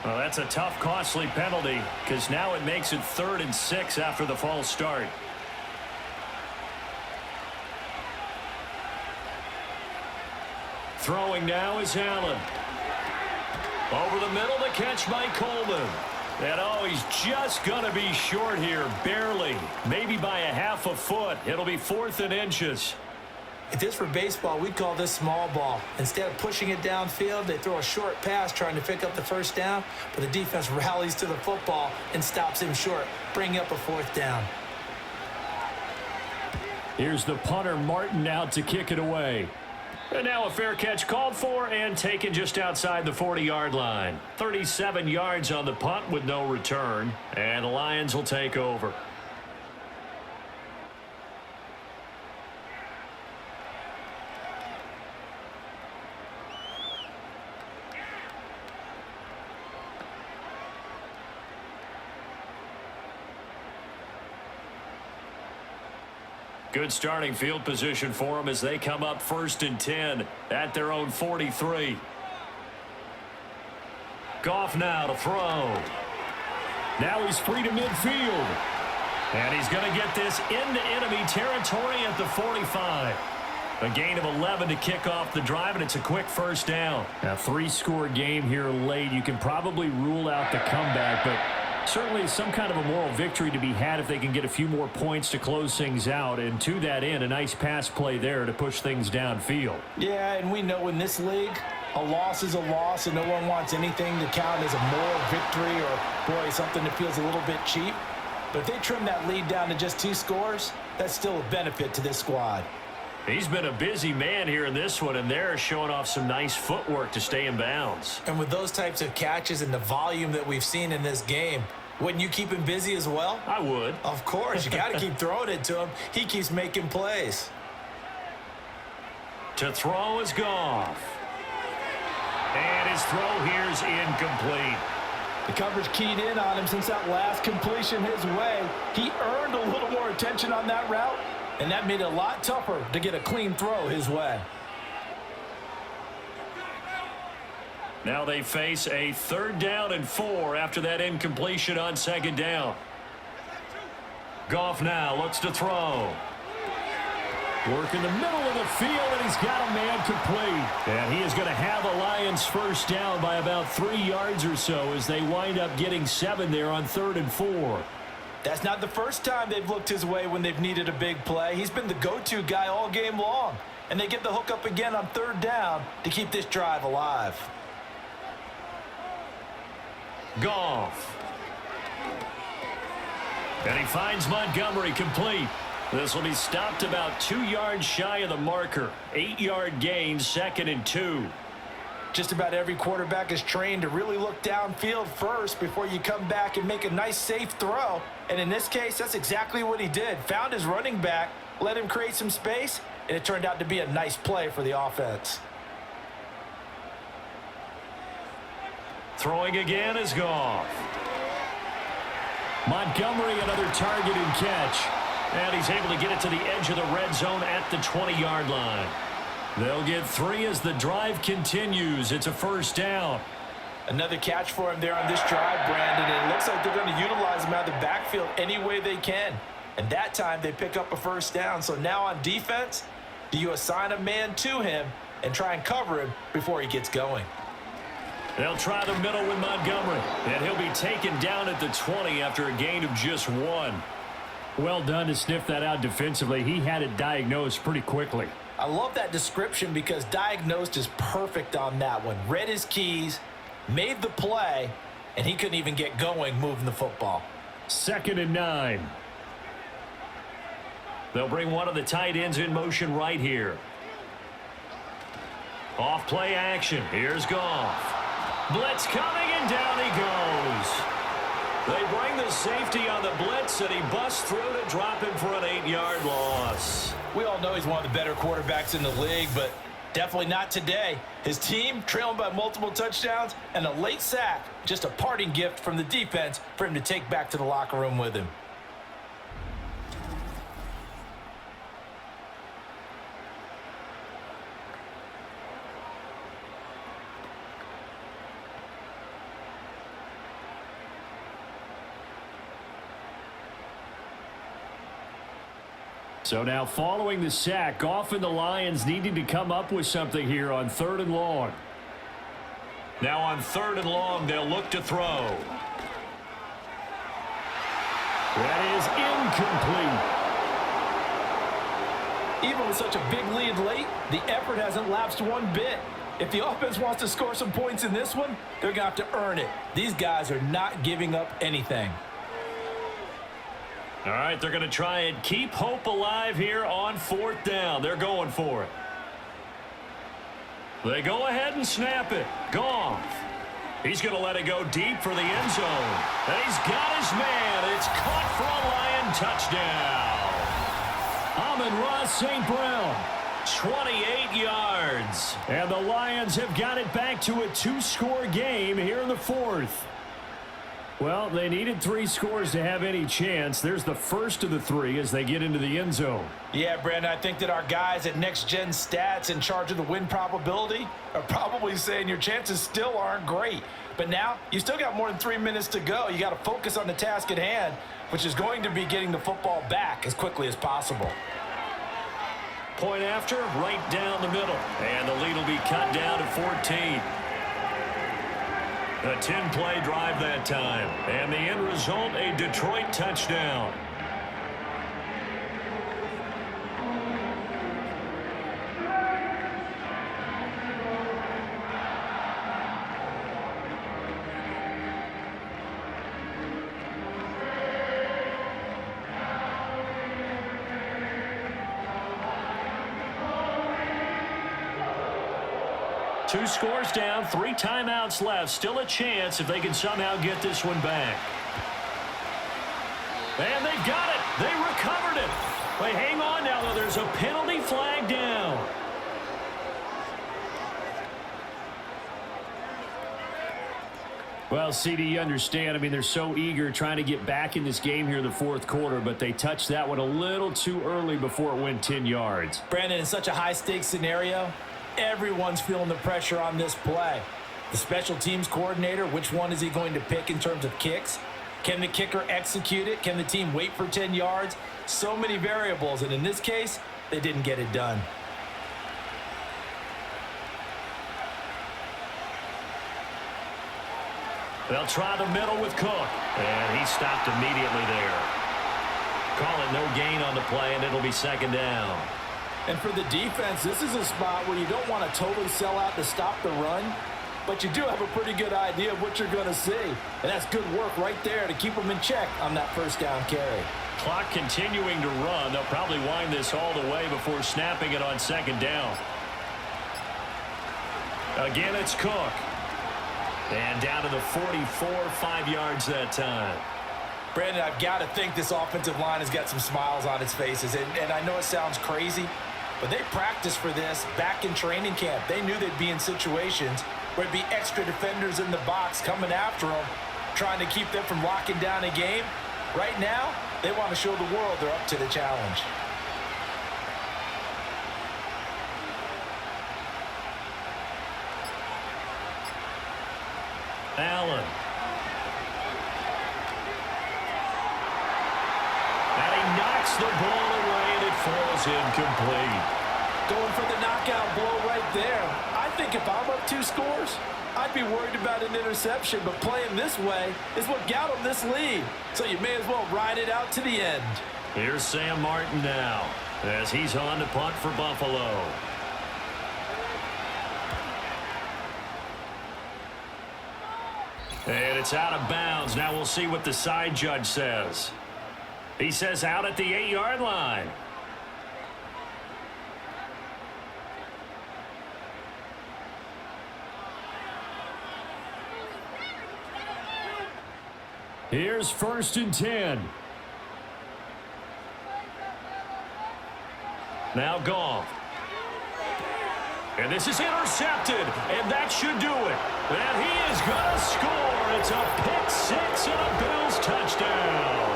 Well, that's a tough, costly penalty because now it makes it 3rd and 6 after the false start. Throwing now is Allen. Over the middle, the catch by Coleman. And oh, he's just going to be short here, barely. Maybe by a half a foot. It'll be 4th and inches. If this were baseball, we'd call this small ball. Instead of pushing it downfield, they throw a short pass trying to pick up the first down, but the defense rallies to the football and stops him short, bringing up a 4th down. Here's the punter, Martin, out to kick it away. And now a fair catch called for and taken just outside the 40-yard line. 37 yards on the punt with no return, and the Lions will take over. Good starting field position for them as they come up 1st and 10 at their own 43. Goff now to throw. Now he's free to midfield. And he's going to get this into enemy territory at the 45. A gain of 11 to kick off the drive, and it's a quick 1st down. A 3-score game here late. You can probably rule out the comeback, but certainly some kind of a moral victory to be had if they can get a few more points to close things out. And to that end, a nice pass play there to push things downfield. Yeah, and we know in this league, a loss is a loss, and no one wants anything to count as a moral victory or, boy, something that feels a little bit cheap. But if they trim that lead down to just 2 scores, that's still a benefit to this squad. He's been a busy man here in this one, and they're showing off some nice footwork to stay in bounds. And with those types of catches and the volume that we've seen in this game, wouldn't you keep him busy as well? I would. Of course. You got to keep throwing it to him. He keeps making plays. To throw is Goff. And his throw here's incomplete. The coverage keyed in on him since that last completion his way. He earned a little more attention on that route, and that made it a lot tougher to get a clean throw his way. Now they face a 3rd down and 4 after that incompletion on 2nd down. Goff now looks to throw. Work in the middle of the field, and he's got a man complete. And he is going to have the Lions 1st down by about 3 yards or so as they wind up getting 7 there on 3rd and 4. That's not the first time they've looked his way when they've needed a big play. He's been the go-to guy all game long. And they get the hook up again on 3rd down to keep this drive alive. Goff. And he finds Montgomery complete. This will be stopped about 2 yards shy of the marker. 8-yard gain, 2nd and 2. Just about every quarterback is trained to really look downfield first before you come back and make a nice, safe throw. And in this case, that's exactly what he did. Found his running back, let him create some space, and it turned out to be a nice play for the offense. Throwing again is Goff. Montgomery, another target and catch. And he's able to get it to the edge of the red zone at the 20-yard line. They'll get 3 as the drive continues. It's a 1st down. Another catch for him there on this drive, Brandon, and it looks like they're going to utilize him out of the backfield any way they can. And that time they pick up a 1st down. So now on defense, do you assign a man to him and try and cover him before he gets going? They'll try the middle with Montgomery, and he'll be taken down at the 20 after a gain of just 1. Well done to sniff that out defensively. He had it diagnosed pretty quickly. I love that description because diagnosed is perfect on that one. Read his keys, made the play, and he couldn't even get going moving the football. 2nd and 9. They'll bring one of the tight ends in motion right here. Off play action. Here's Goff. Blitz coming, and down he goes. They bring the safety on the blitz, and he busts through to drop him for an 8-yard loss. We all know he's one of the better quarterbacks in the league, but definitely not today. His team trailing by multiple touchdowns and a late sack, just a parting gift from the defense for him to take back to the locker room with him. So now following the sack, Goff and the Lions needing to come up with something here on 3rd and long. Now on 3rd and long, they'll look to throw. That is incomplete. Even with such a big lead late, the effort hasn't lapsed one bit. If the offense wants to score some points in this one, they're going to have to earn it. These guys are not giving up anything. All right, they're going to try and keep hope alive here on 4th down. They're going for it. They go ahead and snap it. Goff. He's going to let it go deep for the end zone. And he's got his man. It's caught for a Lion touchdown. Amon-Ra St. Brown. 28 yards. And the Lions have got it back to a 2-score game here in the 4th. Well, they needed 3 scores to have any chance. There's the first of the 3 as they get into the end zone. Yeah, Brandon, I think that our guys at Next Gen Stats in charge of the win probability are probably saying your chances still aren't great. But now, you still got more than 3 minutes to go. You got to focus on the task at hand, which is going to be getting the football back as quickly as possible. Point after, right down the middle. And the lead will be cut down to 14. A 10-play drive that time. And the end result, a Detroit touchdown. Two scores down, 3 timeouts left. Still a chance if they can somehow get this one back. And they've got it. They recovered it. Wait, hang on now, though. There's a penalty flag down. Well, CD, you understand. I mean, they're so eager trying to get back in this game here in the 4th quarter, but they touched that one a little too early before it went 10 yards. Brandon, in such a high-stakes scenario, everyone's feeling the pressure on this play. The special teams coordinator, which one is he going to pick in terms of kicks? Can the kicker execute it? Can the team wait for 10 yards? So many variables, and in this case, they didn't get it done. They'll try the middle with Cook. And he stopped immediately there. Call it no gain on the play, and it'll be 2nd down. And for the defense, this is a spot where you don't want to totally sell out to stop the run, but you do have a pretty good idea of what you're going to see. And that's good work right there to keep them in check on that 1st down carry. Clock continuing to run. They'll probably wind this all the way before snapping it on 2nd down. Again, it's Cook. And down to the 44, 5 yards that time. Brandon, I've got to think this offensive line has got some smiles on its faces. And I know it sounds crazy, but they practiced for this back in training camp. They knew they'd be in situations where it'd be extra defenders in the box coming after them, trying to keep them from locking down a game. Right now, they want to show the world they're up to the challenge. Allen. And he knocks the ball away, and it falls incomplete. Going for the knockout blow right there. I think if I'm up 2 scores, I'd be worried about an interception, but playing this way is what got them this lead. So you may as well ride it out to the end. Here's Sam Martin now as he's on to punt for Buffalo. And it's out of bounds. Now we'll see what the side judge says. He says out at the 8-yard line. Here's 1st and 10. Now Goff. And this is intercepted, and that should do it. And he is going to score. It's a pick-6 and a Bills touchdown.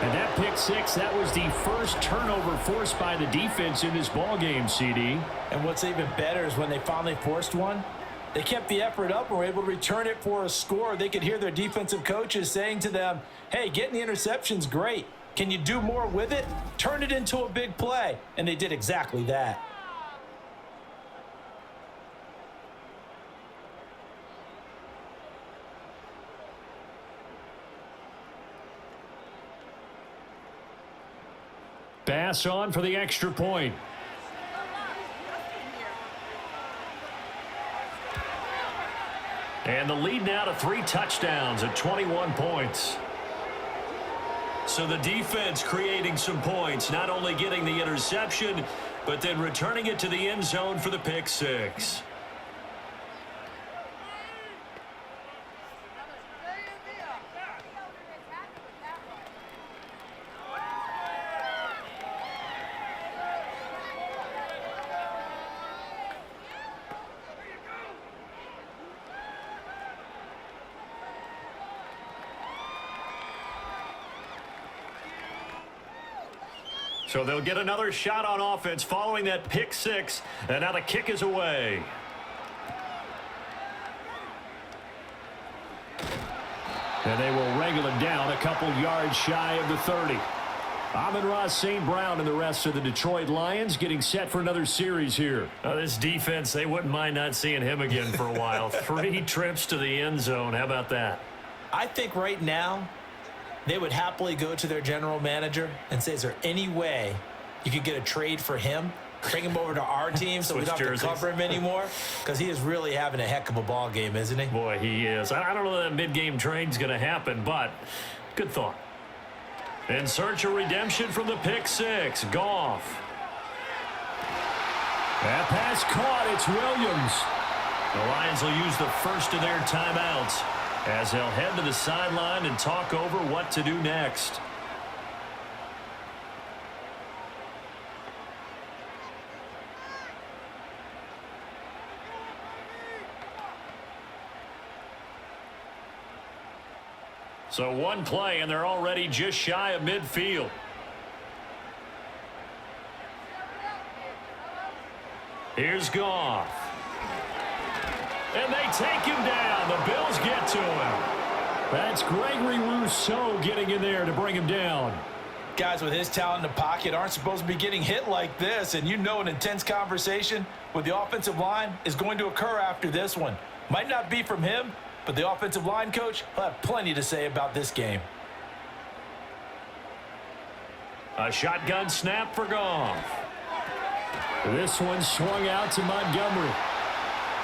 And that pick-6, that was the first turnover forced by the defense in this ballgame, CD. And what's even better is when they finally forced one, they kept the effort up and were able to return it for a score. They could hear their defensive coaches saying to them, hey, getting the interception's great, Can you do more with it? Turn it into a big play. And they did exactly that. Pass on for the extra point. And the lead now to 3 touchdowns at 21 points. So the defense creating some points, not only getting the interception, but then returning it to the end zone for the pick six. So they'll get another shot on offense following that pick six, and now the kick is away. And they will wrangle it down a couple yards shy of the 30. Amon-Ra St. Brown and the rest of the Detroit Lions getting set for another series here. This defense, they wouldn't mind not seeing him again for a while. 3 trips to the end zone. How about that? I think right now they would happily go to their general manager and say, is there any way you could get a trade for him? Bring him over to our team so we don't have to cover him anymore? Because he is really having a heck of a ball game, isn't he? Boy, he is. I don't know that mid-game trade's going to happen, but good thought. In search of redemption from the pick six, Goff. That pass caught. It's Williams. The Lions will use the first of their timeouts as they'll head to the sideline and talk over what to do next. So one play, and they're already just shy of midfield. Here's Goff. And they take him down. The Bills get to him. That's Gregory Rousseau getting in there to bring him down. Guys with his talent in the pocket aren't supposed to be getting hit like this, and you know an intense conversation with the offensive line is going to occur after this one. Might not be from him, but the offensive line coach will have plenty to say about this game. A shotgun snap for Goff. This one swung out to Montgomery.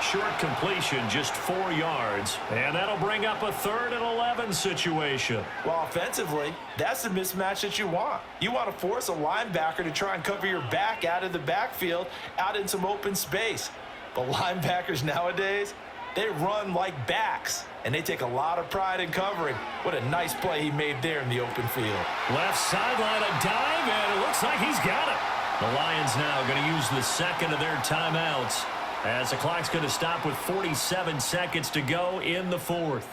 Short completion, just 4 yards. And that'll bring up a 3rd and 11 situation. Well, offensively, that's the mismatch that you want. You want to force a linebacker to try and cover your back out of the backfield, out in some open space. But linebackers nowadays, they run like backs, and they take a lot of pride in covering. What a nice play he made there in the open field. Left sideline, a dive, and it looks like he's got it. The Lions now going to use the second of their timeouts as the clock's going to stop with 47 seconds to go in the 4th.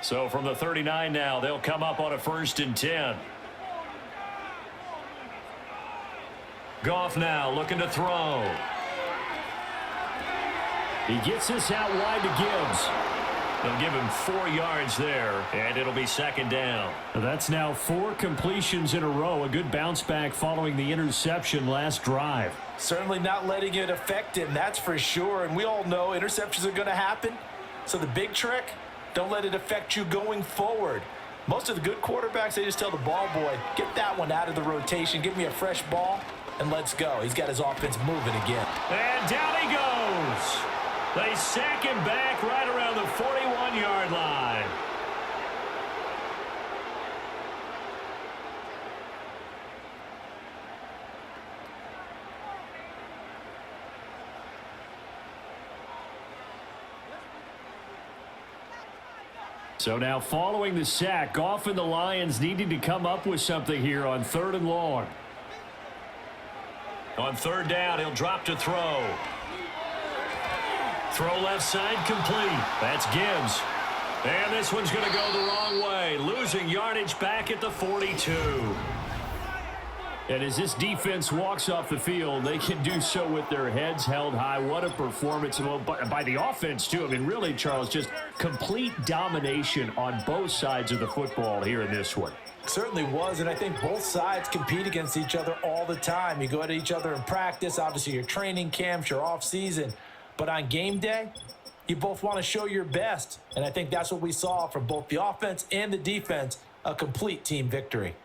So from the 39 now, they'll come up on a 1st and 10. Goff now looking to throw. He gets this out wide to Gibbs. They'll give him 4 yards there, and it'll be 2nd down. That's now 4 completions in a row. A good bounce back following the interception last drive. Certainly not letting it affect him, that's for sure. And we all know interceptions are going to happen. So the big trick, don't let it affect you going forward. Most of the good quarterbacks, they just tell the ball boy, get that one out of the rotation, give me a fresh ball, and let's go. He's got his offense moving again. And down he goes. They sack him back right around the 41-yard line. So now following the sack, Goff and the Lions needing to come up with something here on 3rd and long. On 3rd down, he'll drop to throw. Throw left side complete. That's Gibbs. And this one's going to go the wrong way. Losing yardage back at the 42. And as this defense walks off the field, they can do so with their heads held high. What a performance by the offense, too. I mean, really, Charles, just complete domination on both sides of the football here in this one. Certainly was, and I think both sides compete against each other all the time. You go at each other in practice, obviously your training camps, your off-season. But on game day, you both want to show your best. And I think that's what we saw from both the offense and the defense, a complete team victory.